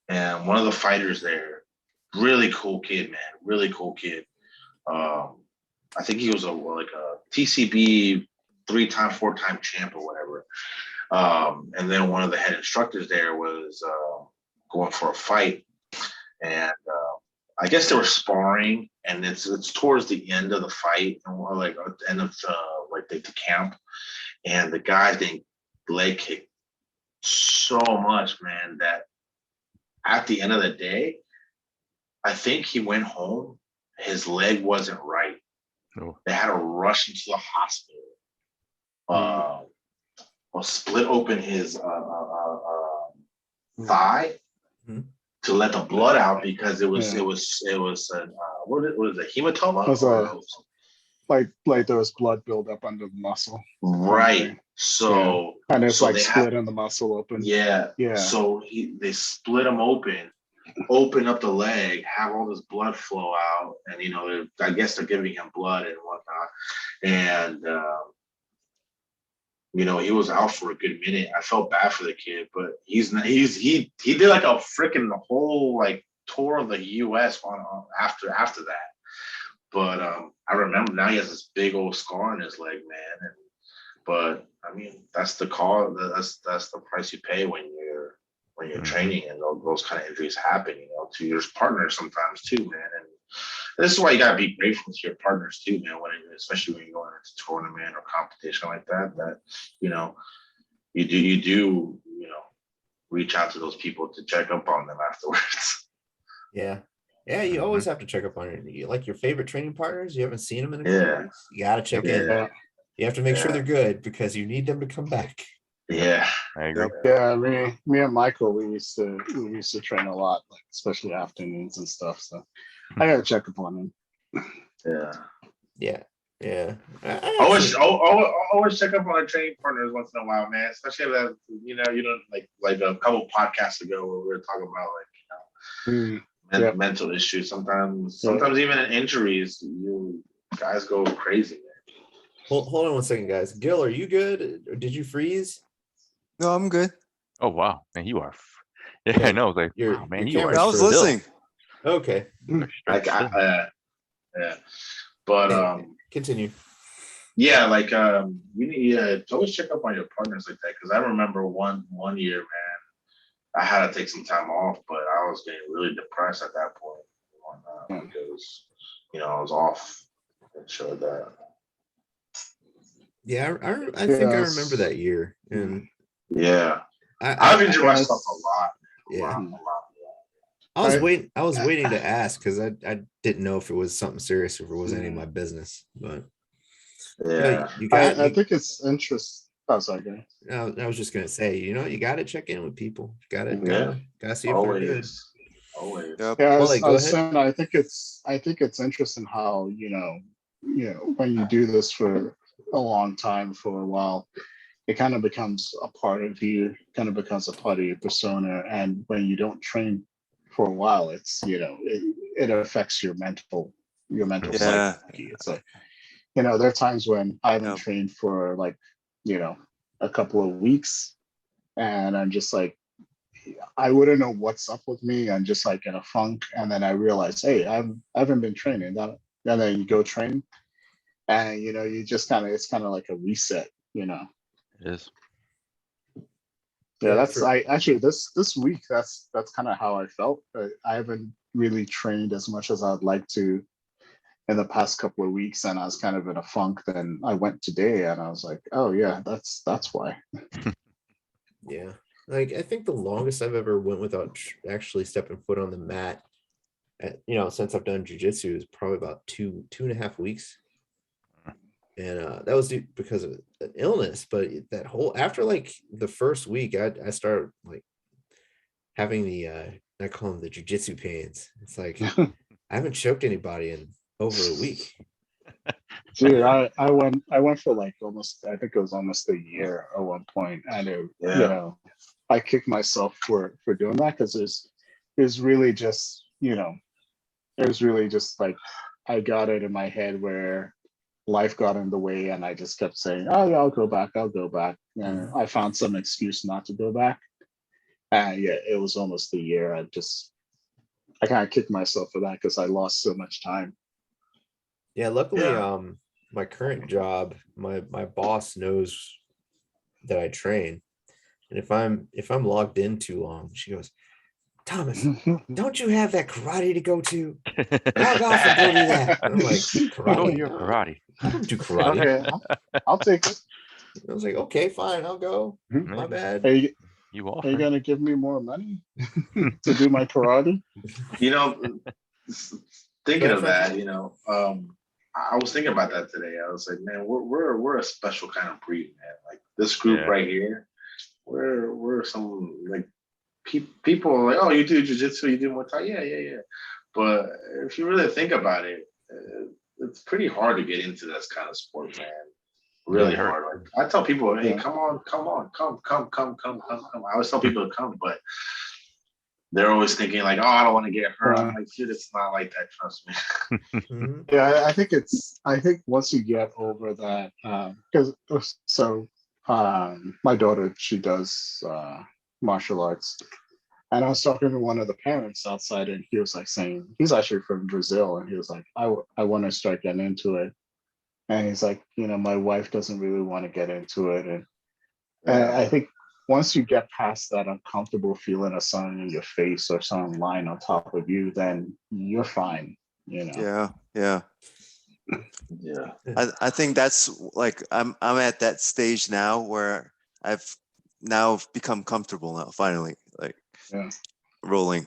S6: and one of the fighters there, really cool kid, man, really cool kid. I think he was a TCB 3-time, 4-time champ or whatever. And then one of the head instructors there was going for a fight, and I guess they were sparring, and it's towards the end of the fight, and like at the end of the camp, and the guy's getting leg kicked so much, man, that at the end of the day, I think he went home. His leg wasn't right.
S2: Oh.
S6: They had to rush him to the hospital. Or split open his thigh to let the blood out because it was what was it, a hematoma?
S3: It was like there was blood buildup under the muscle.
S6: Right. So
S3: and it's like splitting the muscle open.
S6: Yeah. So they split him open up the leg, have all this blood flow out, and I guess they're giving him blood and whatnot, and he was out for a good minute. I felt bad for the kid, but he did like a freaking whole like tour of the U.S. on after that. But I remember now he has this big old scar on his leg, man. But I mean, that's the call. That's the price you pay when you're training, and those kind of injuries happen, to your partners sometimes too, man. And this is why you gotta be grateful to your partners too, man. Especially when you're going into tournament or competition like that, you do reach out to those people to check up on them afterwards.
S1: Yeah, you always have to check up on your favorite training partners. You haven't seen them in a couple weeks. You gotta check in. You have to make sure they're good because you need them to come back.
S6: Yeah,
S2: I agree.
S3: Yeah, me and Michael, we used to train a lot, like especially afternoons and stuff. So I gotta check up on him.
S1: Yeah.
S6: Always check up on our training partners once in a while, man. Especially that like a couple podcasts ago where we were talking about mental issues. Sometimes even in injuries, you guys go crazy, man.
S1: Hold on one second, guys. Gil, are you good? Or did you freeze?
S5: No, I'm good.
S2: Oh wow, man, you are. Yeah, I know. I was like, wow, man, you are.
S5: I was listening.
S1: Okay.
S6: But
S1: continue.
S6: Yeah, like you need to always check up on your partners like that, because I remember one year, man, I had to take some time off, but I was getting really depressed at that point because I was off and showed that.
S1: Yeah, I think I remember that year, and
S6: I've injured myself a lot.
S1: Yeah. I was waiting to ask because I didn't know if it was something serious or if it was any of my business. But
S6: yeah,
S3: I think it's interesting. Oh, sorry, guys.
S1: I was just gonna say, you got to check in with people. Got to see if they're good.
S6: Always.
S3: Yeah,
S1: go ahead.
S3: Saying, I think it's interesting how when you do this for a long time, for a while, it kind of becomes a part of you, kind of becomes a part of your persona. And when you don't train for a while, it's it affects your mental psyche. It's like you know, there are times when I haven't
S5: Yeah.
S3: trained for like, you know, a couple of weeks, and I'm just like, I wouldn't know what's up with me. I'm just like in a funk, and then I realize, hey, I haven't been training. And then you go train, and you know, you just kind of, it's kind of like a reset, you know.
S2: It is.
S3: Yeah, that's I actually this week that's kind of how I felt. I haven't really trained as much as I'd like to in the past couple of weeks, and I was kind of in a funk. Then I went today, and I was like, oh yeah, that's why.
S1: Yeah. Like I think the longest I've ever went without actually stepping foot on the mat, you know, since I've done jujitsu is probably about 2.5 weeks. And that was because of an illness. But that whole, after like the first week, I started like having the I call them the Jiu Jitsu pains. It's like I haven't choked anybody in over a week.
S3: Dude, I went for like almost, I think it was almost a year at one point, and it, you know, I kicked myself for doing that, because there's really just, you know, it was really just like I got it in my head where life got in the way, and I just kept saying, oh yeah, I'll go back, and I found some excuse not to go back. And yeah, it was almost a year. I kind of kicked myself for that because I lost so much time.
S1: Yeah, luckily, my current job, my boss knows that I train, and if I'm logged in too long, she goes, Thomas, don't you have that karate to go to? Log off and go do that. And I'm like, karate?
S2: Go to your karate.
S1: I don't do karate.
S3: Okay, I'll take it.
S1: I was like, okay, fine, I'll go. My bad.
S3: Are you
S2: offer.
S3: gonna give me more money to do my karate?
S6: You know, thinking of that, you know, I was thinking about that today. I was like, man, we're a special kind of breed, man. Like this group right here, we're some like people are like, oh, you do jiu-jitsu, you do Muay Thai, yeah. But if you really think about it, it's pretty hard to get into this kind of sport, man. Really hard. Like I tell people, hey, come on. I always tell people to come, but they're always thinking like, oh, I don't want to get hurt. I'm like, dude, it's not like that. Trust me.
S3: Yeah, I think once you get over that, because my daughter, she does martial arts, and I was talking to one of the parents outside, and he was like saying, he's actually from Brazil, and he was like, I want to start getting into it. And he's like, you know, my wife doesn't really want to get into it. And I think once you get past that uncomfortable feeling of someone in your face or someone lying on top of you, then you're fine, you know?
S5: Yeah. I think that's like, I'm at that stage now where I've now become comfortable now, finally, like rolling.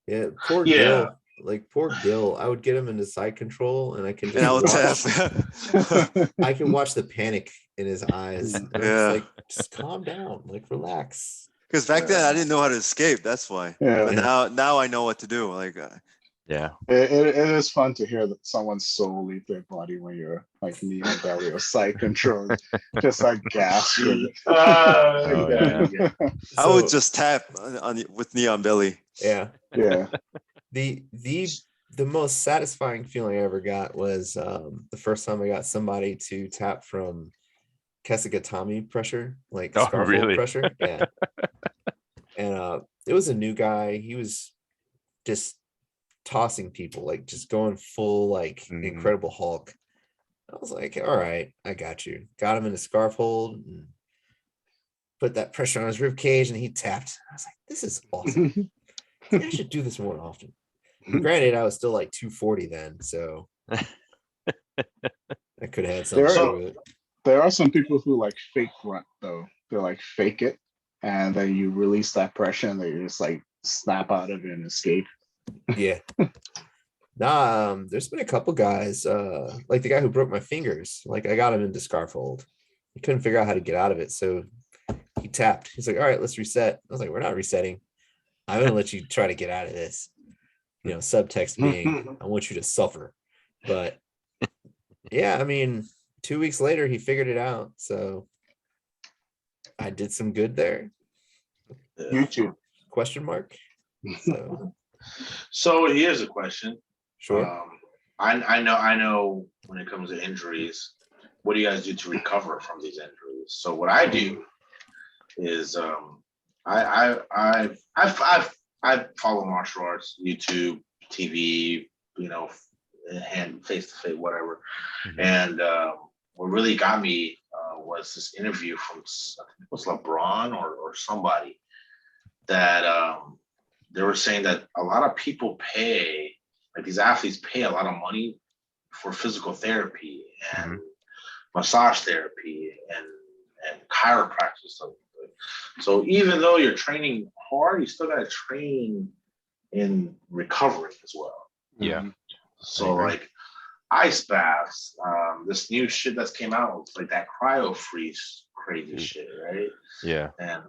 S1: Yeah, poor Gil. Like poor Gil, I would get him into side control, and I can I can watch the panic in his eyes. And I'm just like, just calm down, like relax.
S5: Because back then I didn't know how to escape. That's why. But now I know what to do. Like,
S3: it is fun to hear that someone so leave their body when you're like knee on belly or side control, just like gasp.
S5: I would just tap with knee on belly.
S1: Yeah. The most satisfying feeling I ever got was the first time I got somebody to tap from Kesagatami pressure, like scarf hold pressure. Yeah. And it was a new guy. He was just tossing people, like just going full like Incredible Hulk. I was like, all right, I got you. Got him in a scarf hold and put that pressure on his rib cage, and he tapped. I was like, this is awesome. I should do this more often. Granted, I was still like 240 then, so I could have had something to do with it.
S3: There are some people who like fake grunt though. They like fake it, and then you release that pressure, and they just like snap out of it and escape.
S1: Yeah. There's been a couple guys, like the guy who broke my fingers. Like I got him into scarf hold. He couldn't figure out how to get out of it, so he tapped. He's like, all right, let's reset. I was like, we're not resetting. I'm gonna let you try to get out of this. You know, subtext being, I want you to suffer. But yeah, I mean, 2 weeks later, he figured it out. So I did some good there.
S3: YouTube
S1: question mark. So
S6: here's a question.
S1: Sure.
S6: I know when it comes to injuries, what do you guys do to recover from these injuries? So what I do is I follow martial arts, YouTube, TV, hand face to face, whatever. And what really got me was this interview from, I think it was LeBron or somebody, that they were saying that a lot of people pay, like these athletes pay a lot of money for physical therapy and massage therapy and chiropractic stuff. So even though you're training hard, you still gotta train in recovery as well.
S2: Yeah.
S6: So like ice baths, this new shit that's came out, like that cryo freeze crazy shit, right?
S2: Yeah.
S6: And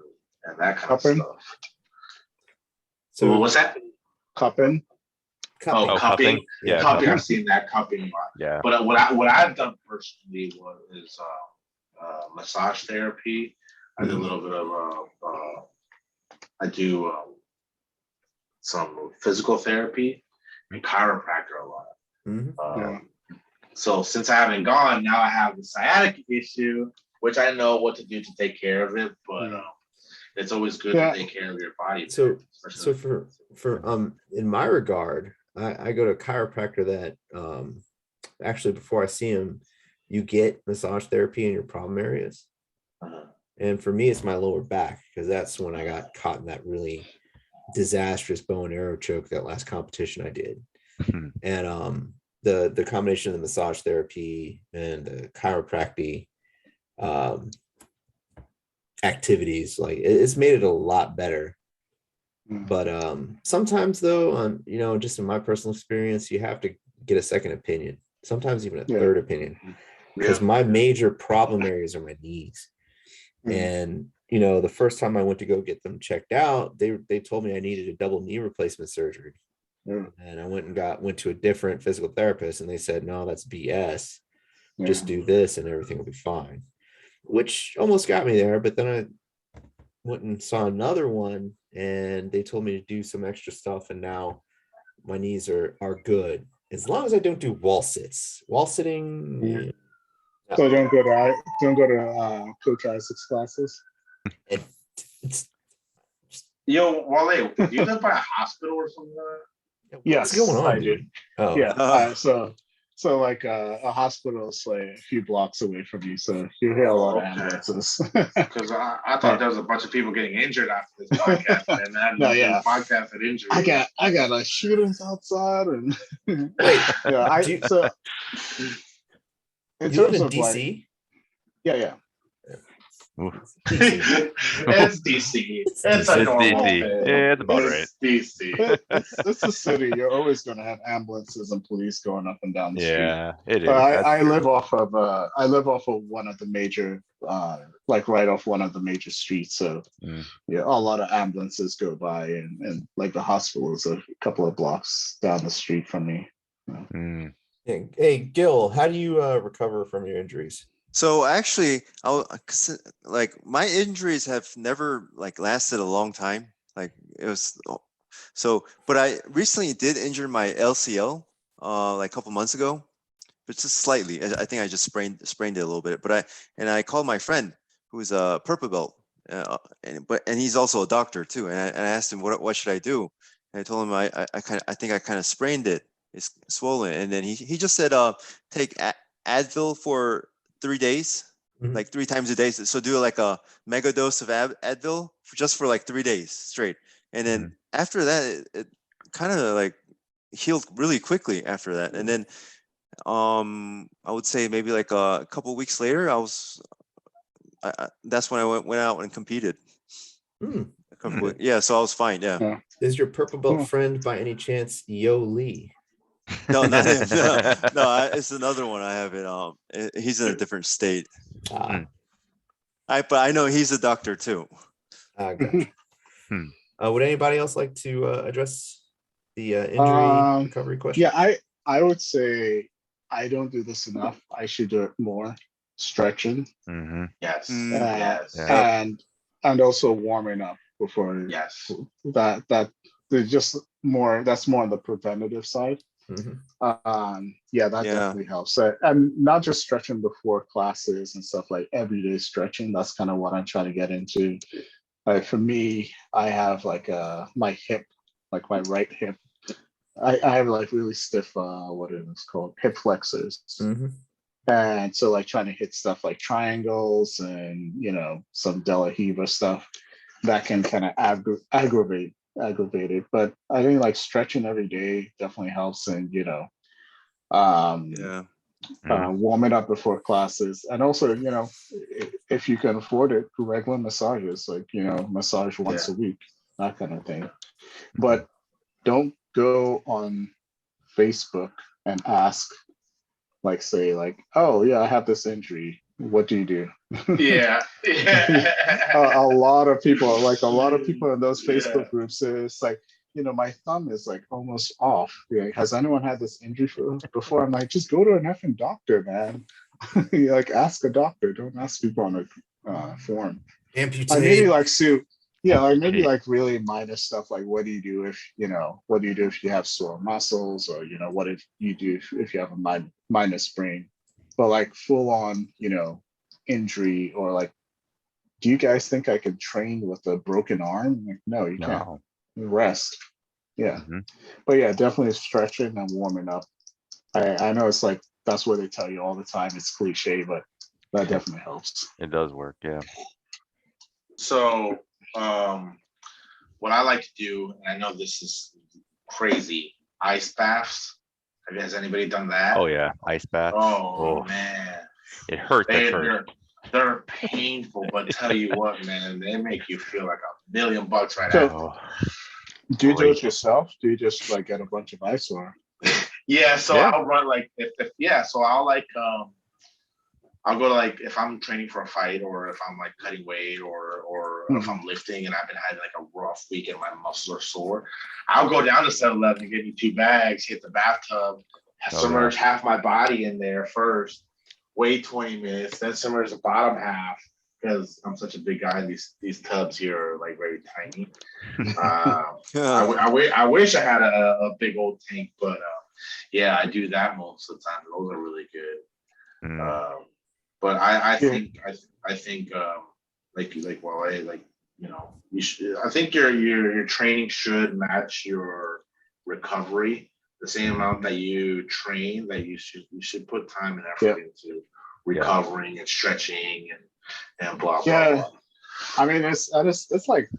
S6: that kind
S3: Cupping.
S6: of stuff.
S1: So
S6: What's that?
S3: Cupping.
S1: cupping.
S6: Oh, cupping.
S2: Yeah.
S6: Cupping. I've seen that cupping a lot.
S2: Yeah.
S6: But what I've done personally is massage therapy. I do a little bit of I do some physical therapy and chiropractor a lot.
S1: Mhm.
S6: So since I haven't gone, now I have the sciatic issue, which I know what to do to take care of it, but it's always good to take care of your body.
S1: So for in my regard, I go to a chiropractor that actually before I see him, you get massage therapy in your problem areas. And for me, it's my lower back, because that's when I got caught in that really disastrous bow and arrow choke that last competition I did. And the combination of the massage therapy and the chiropractic activities, like it's made it a lot better. But sometimes though, just in my personal experience, you have to get a second opinion, sometimes even a third opinion, because my major problem areas are my knees. And the first time I went to go get them checked out, they told me I needed a double knee replacement surgery. And I went to a different physical therapist, and they said, no, that's BS. Just do this and everything will be fine, which almost got me there. But then I went and saw another one, and they told me to do some extra stuff, and now my knees are good as long as I don't do wall sits. Wall sitting.
S3: So don't go to Coach Isaac's classes.
S6: Yo, Wale, do you live by a hospital or something?
S3: Yes,
S1: what's going on,
S3: I do.
S1: dude? Oh,
S3: Yeah. So like a hospital is like a few blocks away from you, so you hear a lot of ambulances.
S6: Because I thought there was a bunch of people getting injured after this podcast, and that podcast had injuries.
S3: I got like shootings outside, and
S1: wait,
S3: in
S1: you live
S3: terms
S1: in
S3: of
S1: DC?
S3: Yeah.
S6: It's DC. It's a normal
S2: DC.
S6: thing.
S2: Yeah, it's about right.
S6: It's DC.
S3: It's a city. You're always going to have ambulances and police going up and down the street.
S2: Yeah, it is.
S3: I live off of one of the major, like right off one of the major streets. So yeah, a lot of ambulances go by, and like the hospital is a couple of blocks down the street from me.
S1: Hey, Gil, how do you recover from your injuries?
S5: So actually, like my injuries have never like lasted a long time. Like it was but I recently did injure my LCL like a couple months ago, but just slightly. I think I just sprained it a little bit. But I called my friend who's a purple belt, and he's also a doctor too. And I asked him what should I do, and I told him I think I kind of sprained it. It's swollen, and then he just said take Advil for 3 days, like 3 times a day. So do like a mega dose of Advil for like 3 days straight. And then after that, it kind of like healed really quickly after that. And then I would say maybe like a couple of weeks later, that's when I went out and competed. Yeah, so I was fine. Yeah.
S1: Is your purple belt friend by any chance Yo Lee?
S5: No, not him. No, it's another one I have it. He's in a different state. But I know he's a doctor too.
S1: Gotcha. Would anybody else like to address the injury recovery question?
S3: Yeah, I would say I don't do this enough. I should do it more. Stretching.
S6: Yes.
S3: And also warming up before.
S6: Yes.
S3: That there's just more. That's more on the preventative side. Yeah, that definitely helps. And not just stretching before classes and stuff, like everyday stretching. That's kind of what I'm trying to get into. Like for me, I have like my hip, like my right hip. I have like really stiff, what is it called, hip flexors. And so like trying to hit stuff like triangles and some De La Riva stuff that can kind of aggravate it. But I think like stretching every day definitely helps, and warming up before classes, and also if you can afford it, regular massages, like massage once a week, that kind of thing. But don't go on Facebook and ask, like, say like, oh yeah, I have this injury, what do you do?
S6: Yeah.
S3: a lot of people in those Facebook groups, it's like, my thumb is like almost off. Has anyone had this injury before? I'm like, just go to an effing doctor, man. Like, ask a doctor. Don't ask people on a forum.
S1: Amputate.
S3: Maybe like Sue. Yeah, like maybe like really minor stuff, like what do you do if you have sore muscles, or what if you do if you have a minor sprain. But like full on, injury, or like, do you guys think I could train with a broken arm? Like, no, you can't. Rest. Yeah. But yeah, definitely stretching and warming up. I know it's like that's what they tell you all the time. It's cliche, but that definitely helps.
S2: It does work, yeah.
S6: So what I like to do, and I know this is crazy, ice baths. Has anybody done that?
S2: Oh yeah, ice baths.
S6: Oh man,
S2: it hurts at first.
S6: They're painful, but tell you what, man, they make you feel like $1 million right after.
S3: Do you do it yourself? Do you just like get a bunch of ice, or?
S6: Yeah, so I'll run like so I'll like I'll go to, like, if I'm training for a fight, or if I'm like cutting weight, or if I'm lifting and I've been having like a rough week and my muscles are sore, I'll go down to 7-Eleven and get me 2 bags, hit the bathtub, submerge half my body in there first, wait 20 minutes, then submerge the bottom half, because I'm such a big guy. These tubs here are like very tiny. I wish I had a big old tank, but yeah, I do that most of the time. Those are really good. But I think like Wole, like, you should. I think your training should match your recovery. The same amount that you train, that you should put time and effort into recovering and stretching and blah blah blah.
S3: I mean, it's like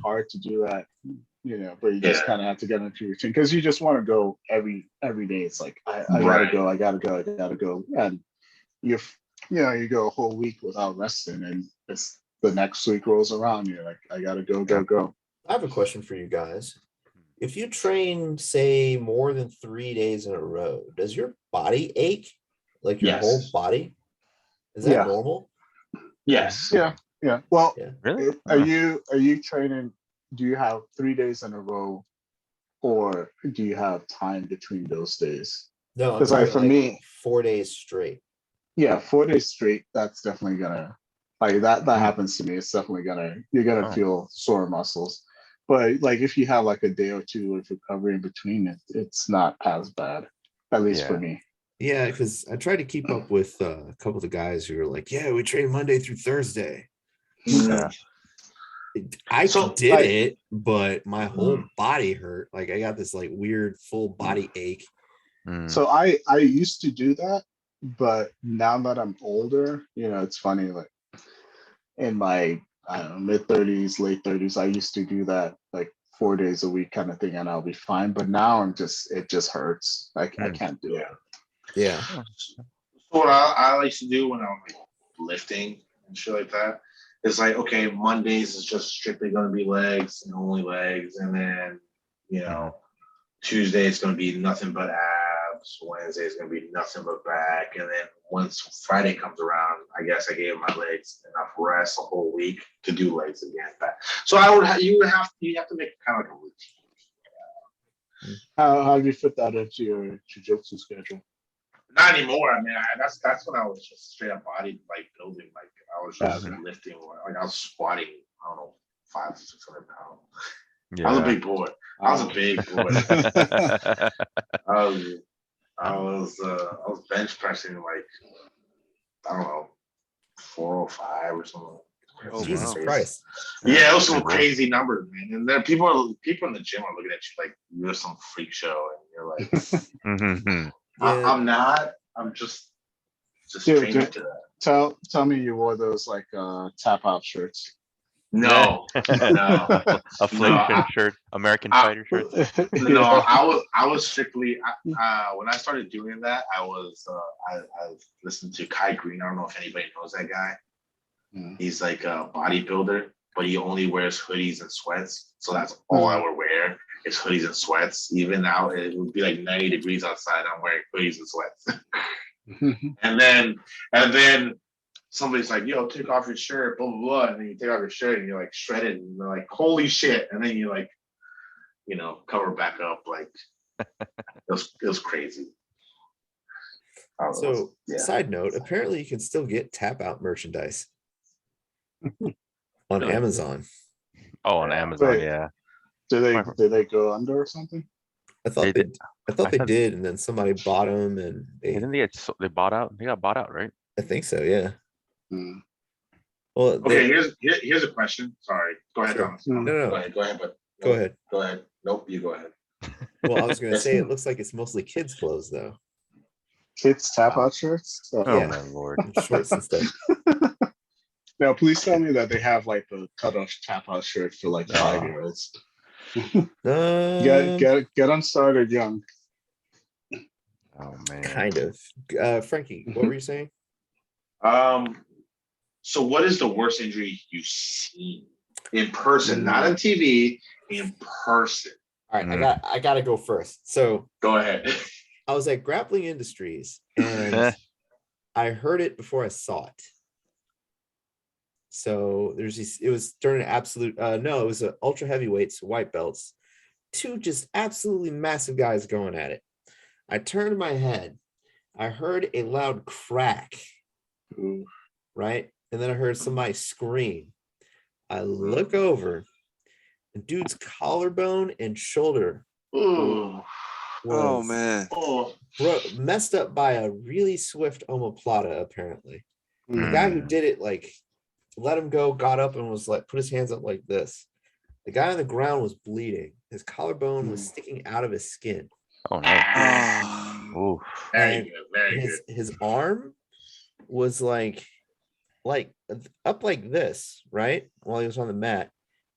S3: hard to do that, but you just kind of have to get into routine, because you just want to go every day. It's like I gotta go, and you go a whole week without resting, and it's the next week rolls around, you're like, I gotta go.
S1: I have a question for you guys. If you train, say, more than 3 days in a row, does your body ache? Like your whole body? Is that normal?
S6: Yes.
S3: Yeah. Well,
S2: really?
S3: Are you training? Do you have 3 days in a row, or do you have time between those days?
S1: No,
S3: because like for me,
S1: 4 days straight.
S3: Yeah, 4 days straight. That's definitely gonna, like, that happens to me. It's definitely you're gonna feel sore muscles. But like if you have like a day or two of recovery in between, it's not as bad, at least for me.
S1: Yeah, because I tried to keep up with a couple of the guys who were like, yeah, we train Monday through Thursday.
S2: Yeah.
S1: I did it, but my whole body hurt. Like I got this like weird full body ache.
S3: So I used to do that, but now that I'm older, it's funny, like in my, I don't know, mid-30s, late 30s, I used to do that like 4 days a week kind of thing, and I'll be fine. But now it just hurts. I can't do it.
S1: Yeah.
S6: So what I like to do when I'm like lifting and shit like that is like, okay, Mondays is just strictly going to be legs and only legs, and then Tuesday it's going to be nothing but abs. Wednesday is going to be nothing but back, and then once Friday comes around, I guess I gave my legs enough rest a whole week to do legs again. So you have to make kind of like a routine.
S3: How do you fit that into your jiu-jitsu schedule?
S6: Not anymore. I mean, that's when I was just straight up body like building. Like I was just lifting. Like I was squatting, I don't know, 500-600 pounds. I was a
S2: Yeah.
S6: big boy. I was a big boy. I was bench pressing like, I don't know, 405 or something.
S5: Oh,
S1: Jesus
S5: wow.
S1: Christ.
S6: Yeah, it was some
S2: Pretty cool.
S6: crazy numbers, man. And then people in the gym are looking at you like you're some freak show, and you're like,
S2: Mhm.
S1: Yeah.
S6: I'm not. I'm just
S3: Dude,
S6: training
S3: dude.
S6: to that.
S3: Tell me you wore those like tap out shirts.
S6: No, no,
S2: Affliction shirt, American
S6: I-
S2: Fighter shirt.
S6: no. I was strictly when I started doing that. I listened to Kai Green. I don't know if anybody knows that guy.
S3: Mm.
S6: He's like a bodybuilder, but he only wears hoodies and sweats. So that's all I would wear is hoodies and sweats. Even now, it would be like 90 degrees outside. I'm wearing hoodies and sweats. and then somebody's like, "Yo, take off your shirt," blah blah blah, and then you take off your shirt and you're like shredded, and you're like, "Holy shit!" And then you like, cover back up. Like it was crazy.
S1: So,
S6: yeah.
S1: side note, apparently you can still get tap out merchandise on
S2: Really?
S1: Amazon.
S2: Oh, on Amazon,
S3: Wait.
S2: yeah.
S3: Did they go under or something?
S1: I thought
S2: They
S1: they,
S2: did.
S1: I thought
S2: I
S1: they
S2: thought-
S1: did, and then somebody bought them, and
S2: Didn't they they bought out? They got bought out, right?
S1: I think so, yeah.
S3: Mm.
S1: Well,
S6: Okay, here's a question. Sorry, go ahead,
S1: Sure.
S6: Thomas.
S3: No,
S1: no.
S6: Go ahead, but
S1: Go ahead.
S6: Go ahead. Nope, you go ahead.
S1: Well, I was gonna
S6: Yes.
S1: say it looks like it's mostly kids' clothes though.
S3: Kids tap out shirts.
S2: Oh
S1: Yeah.
S2: my lord.
S1: And shorts and stuff.
S3: Now, please tell me that they have like the cutoff tap out shirt for like
S2: No.
S3: 5-year-olds.
S1: Um,
S3: Get them started young.
S2: Oh man.
S1: kind of. Frankie, what were you saying?
S6: So what is the worst injury you've seen in person, not on TV, in person?
S1: All right, I gotta go first. So
S6: Go ahead.
S1: I was at Grappling Industries and I heard it before I saw it. So it was during an absolute no, it was a ultra heavyweights, white belts, two just absolutely massive guys going at it. I turned my head, I heard a loud crack, right? And then I heard somebody scream. I look over, and dude's collarbone and shoulder
S6: Ooh.
S5: Oh
S1: was
S5: man.
S6: Oh.
S1: messed up by a really swift omoplata, apparently. The
S3: Mm.
S1: guy who did it, like, let him go, got up and was like, put his hands up like this. The guy on the ground was bleeding. His collarbone was sticking out of his skin.
S2: Oh nice.
S5: Ah.
S2: Ooh.
S6: Very
S1: And
S6: good. Very good.
S1: his arm was like up like this, right? While he was on the mat,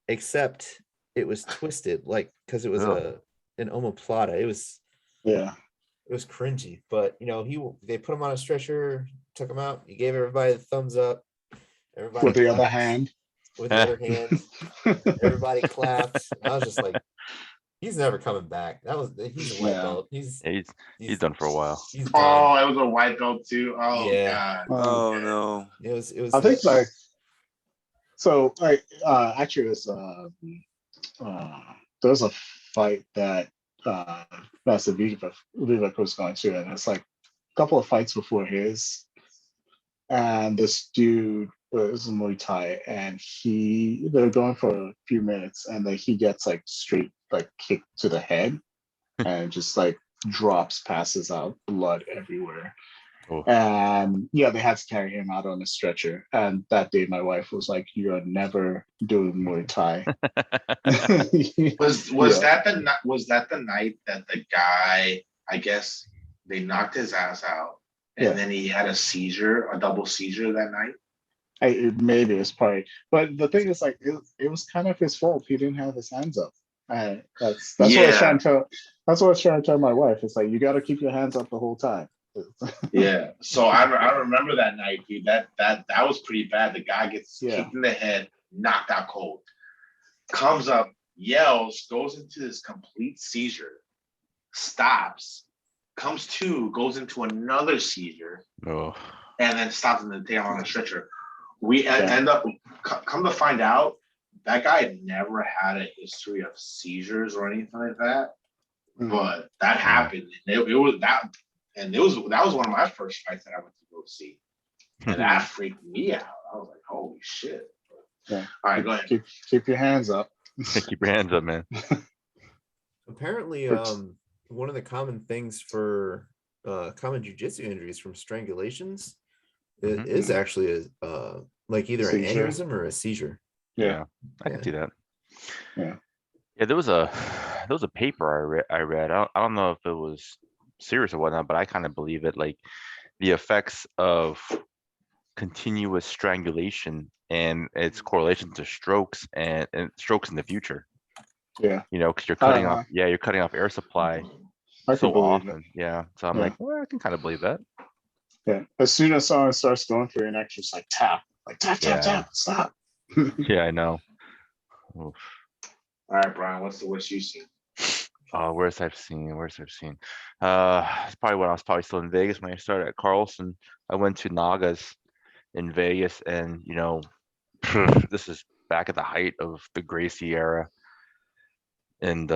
S1: except it was twisted, like, because it was
S2: Oh.
S1: an omoplata. It was cringy, but they put him on a stretcher, took him out. He gave everybody the thumbs up. Everybody
S3: With the other
S1: clapped.
S3: hand.
S1: With the other hand, everybody clapped. I was just like, he's never coming back. He's a white
S3: Yeah.
S1: belt.
S2: Yeah, he's done for a while.
S1: He's done.
S6: Oh, it was a white belt too. Oh
S1: Yeah.
S6: god.
S5: Oh no.
S1: It was.
S3: I think like so like actually it was there's a fight that Master Vivek was going to, and it's like a couple of fights before his, and this dude was Muay Thai, and they're going for a few minutes, and then he gets like straight like kicked to the head, and just like drops, passes out, blood everywhere.
S2: Oh.
S3: And yeah, they had to carry him out on a stretcher. And that day, my wife was like, "You're never doing Muay Thai."
S6: Was that the night that the guy, I guess, they knocked his ass out, and then he had a double seizure that night?
S3: Maybe it's probably, but the thing is, like, it was kind of his fault. He didn't have his hands up. That's what I was trying to tell. That's what I was trying to tell my wife. It's like, you got to keep your hands up the whole time.
S6: Yeah. So I remember that night, dude. That was pretty bad. The guy gets kicked in the head, knocked out cold, comes up, yells, goes into this complete seizure, stops, comes to, goes into another seizure,
S2: Oh.
S6: and then stops in the tail on a stretcher. We end up, come to find out, that guy never had a history of seizures or anything like that. But that happened. And that was one of my first fights that I went to go see. And that freaked me out. I was like, holy shit.
S3: Yeah.
S6: All right, go ahead.
S3: Keep your hands up.
S2: Keep your hands up, man.
S1: Apparently, one of the common things for common jiu-jitsu injuries from strangulations is actually like either an
S3: Seizure.
S1: aneurysm or a seizure.
S3: Yeah.
S2: I can see that.
S3: Yeah.
S2: Yeah, there was a paper I read. I don't know if it was serious or whatnot, but I kind of believe it. Like the effects of continuous strangulation and its correlation to strokes and strokes in the future.
S3: Yeah.
S2: You know, because you're cutting off air supply
S3: I
S2: so
S3: can believe
S2: often.
S3: it.
S2: Yeah. So I'm
S3: Yeah.
S2: like, well, I can kind of believe that.
S3: Yeah. As soon as someone starts going through an action, just like tap, tap, stop.
S2: Yeah, I know. Oof.
S6: All right, Brian, what's the worst you've seen?
S2: Worst I've seen. It's probably when I was still in Vegas when I started at Carlson. I went to Nagas in Vegas, and you know, this is back at the height of the Gracie era, and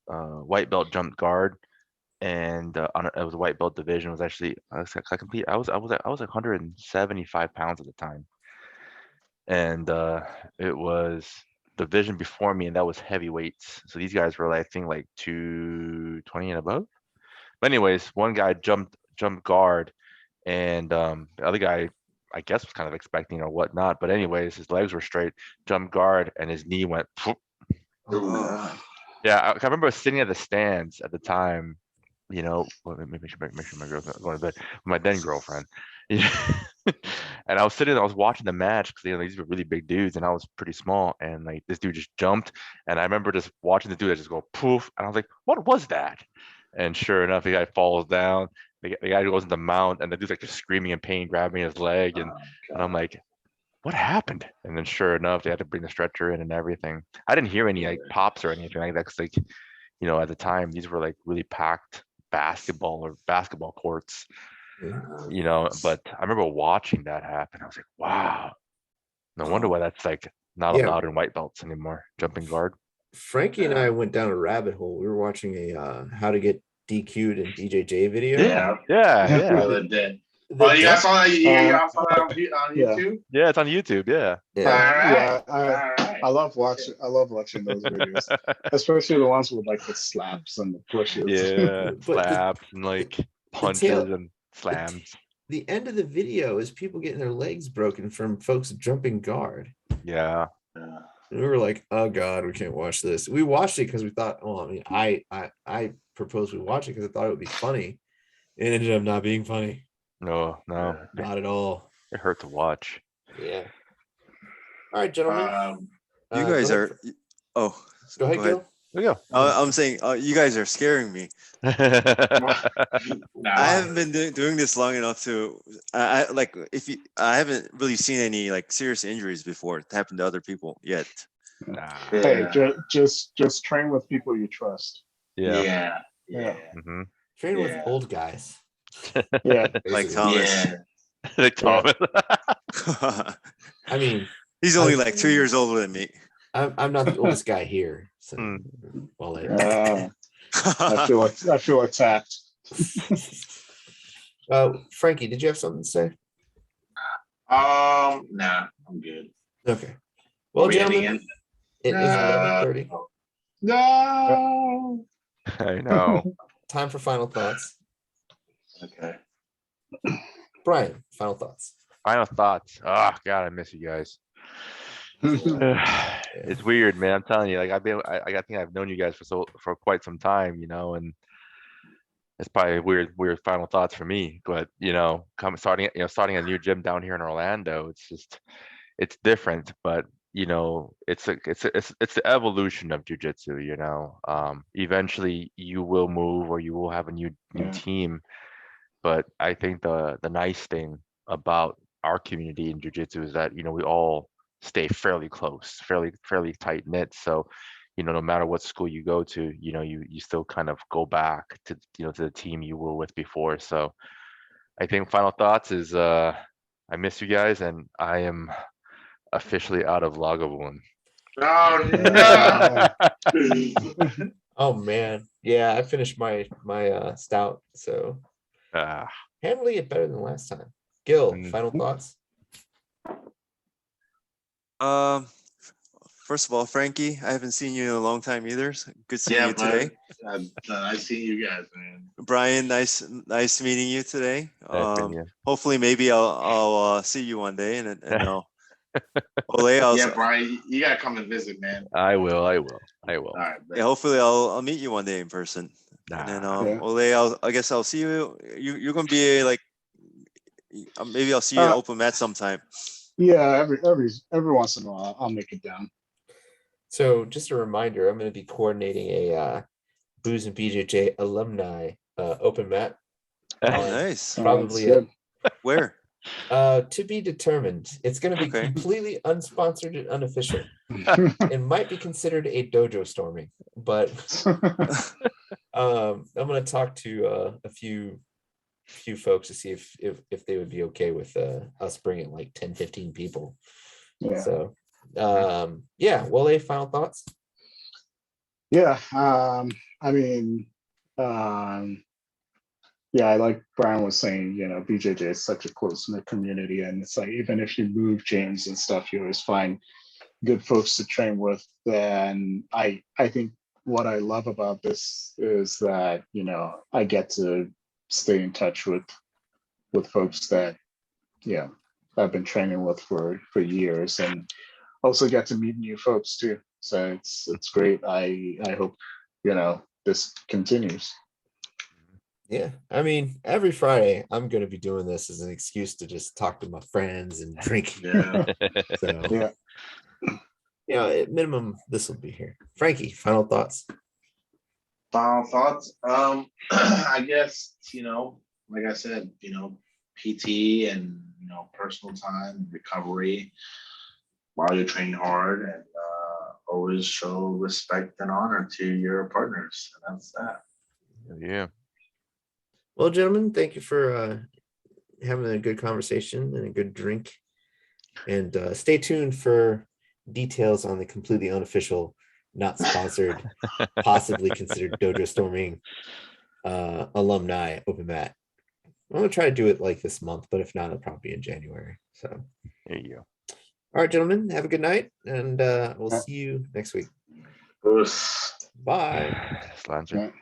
S2: white belt jumped guard, and it was a white belt division. It was actually I was like 175 pounds at the time, and it was the division before me, and that was heavyweights. So these guys were, like, I think, like 220 and above. But anyways, one guy jumped guard, and the other guy, I guess, was kind of expecting or whatnot. But anyways, his legs were straight, jumped guard, and his knee went. Poof. Yeah, I remember sitting at the stands at the time. You know, make sure my girl's not going to bed. My then girlfriend. Yeah. And I was watching the match because, you know, these were really big dudes, and I was pretty small, and like this dude just jumped, and I remember just watching the dude that just go poof, and I was like, what was that? And sure enough, the guy falls down. The guy goes into mount, and the dude's like just screaming in pain, grabbing his leg, and I'm like, what happened? And then sure enough, they had to bring the stretcher in and everything. I didn't hear any like pops or anything like that, because, like, you know, at the time these were like really packed basketball courts, you know. But I remember watching that happen. I was like, wow, no wonder why that's like not allowed in white belts anymore, jumping guard.
S1: Frankie and I went down a rabbit hole. We were watching a how to get DQ'd in BJJ video.
S2: Yeah.
S6: Really did. Oh, you guys saw that? You guys saw that on YouTube?
S2: Yeah, it's on YouTube. Yeah.
S6: All right.
S3: I love watching those videos, especially the ones with like the slaps and the pushes.
S2: Yeah,
S1: But
S2: slaps and like punches and slams.
S1: The end of the video is people getting their legs broken from folks jumping guard.
S2: Yeah.
S1: And we were like, oh God, we can't watch this. We watched it because we thought, I proposed we watch it because I thought it would be funny. It ended up not being funny.
S2: No,
S1: not at all.
S2: It hurt to watch.
S1: Yeah. All right, gentlemen.
S5: You guys are.
S1: Go ahead, Gil.
S2: There you go.
S5: I'm saying you guys are scaring me. I haven't been doing this long enough to. I haven't really seen any like serious injuries before. It happened to other people yet.
S3: Hey, just train with people you trust.
S2: Yeah.
S1: Mm-hmm. Train with old guys.
S3: Yeah,
S5: like Thomas.
S2: Like Thomas.
S1: I mean,
S5: he's only like 2 years older than me.
S1: I'm not the oldest guy here, so
S3: I feel attacked.
S1: Frankie, did you have something to say?
S6: Nah, I'm good.
S1: Okay. Well, gentlemen, it is 11:30.
S3: No.
S2: I know.
S1: Time for final thoughts.
S6: Okay.
S1: Brian, final thoughts.
S2: Oh God, I miss you guys. It's weird, man. I'm telling you, like I think I've known you guys for quite some time, you know, and it's probably weird final thoughts for me. But you know, starting a new gym down here in Orlando, it's different, but you know, it's the evolution of jiu-jitsu, you know. Eventually you will move or you will have a new team. But I think the nice thing about our community in jiu-jitsu is that, you know, we all stay fairly close, fairly tight knit. So, you know, no matter what school you go to, you know, you still kind of go back to, you know, to the team you were with before. So I think final thoughts is I miss you guys, and I am officially out of Lagavulin.
S6: Oh no.
S1: Oh man. Yeah, I finished my stout, so handling it better than last time. Gil, final thoughts?
S5: First of all, Frankie, I haven't seen you in a long time either. So good seeing you today.
S6: I see you guys, man.
S5: Brian, nice meeting you today.
S2: Nice meeting you.
S5: Hopefully, maybe I'll see you one day, and Wole,
S6: Yeah, Brian, you gotta come and visit, man.
S2: I will.
S6: All right,
S5: yeah, hopefully I'll meet you one day in person. And then Wole, I guess I'll see you. You're gonna be like, maybe I'll see you in open mat sometime.
S3: Yeah, every once in a while, I'll make it down.
S1: So just a reminder, I'm going to be coordinating a Booze and BJJ alumni open mat.
S5: Oh, nice.
S1: Probably
S5: Where?
S1: To be determined. It's going to be
S5: Okay.
S1: completely unsponsored and unofficial. It might be considered a dojo storming, but I'm going to talk to a few folks to see if they would be okay with us bringing like 10-15 people.
S3: Yeah.
S1: So Wole, final thoughts?
S3: Yeah, I mean, yeah, I like Brian was saying, you know, BJJ is such a close-knit community, and it's like even if you move gyms and stuff, you always find good folks to train with. And I think what I love about this is that, you know, I get to stay in touch with folks that, yeah, I've been training with for years, and also get to meet new folks too. So it's great. I hope, you know, this continues.
S1: Yeah, I mean, every Friday I'm going to be doing this as an excuse to just talk to my friends and drink.
S6: Yeah.
S1: So
S3: Yeah.
S1: you know, at minimum, this will be here. Frankie, final thoughts?
S6: Final thoughts. I guess, you know, like I said, you know, PT and, you know, personal time, recovery while you're training hard, and always show respect and honor to your partners. And that's that.
S2: Yeah.
S1: Well, gentlemen, thank you for having a good conversation and a good drink. And stay tuned for details on the completely unofficial, not sponsored, possibly considered dojo storming alumni open mat. I'm going to try to do it like this month, but if not, it'll probably be in January. So
S2: There you go.
S1: all right, gentlemen, have a good night, and we'll see you next week. Bye.
S2: Slancher.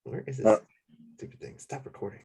S1: Where is this stupid thing? Stop recording.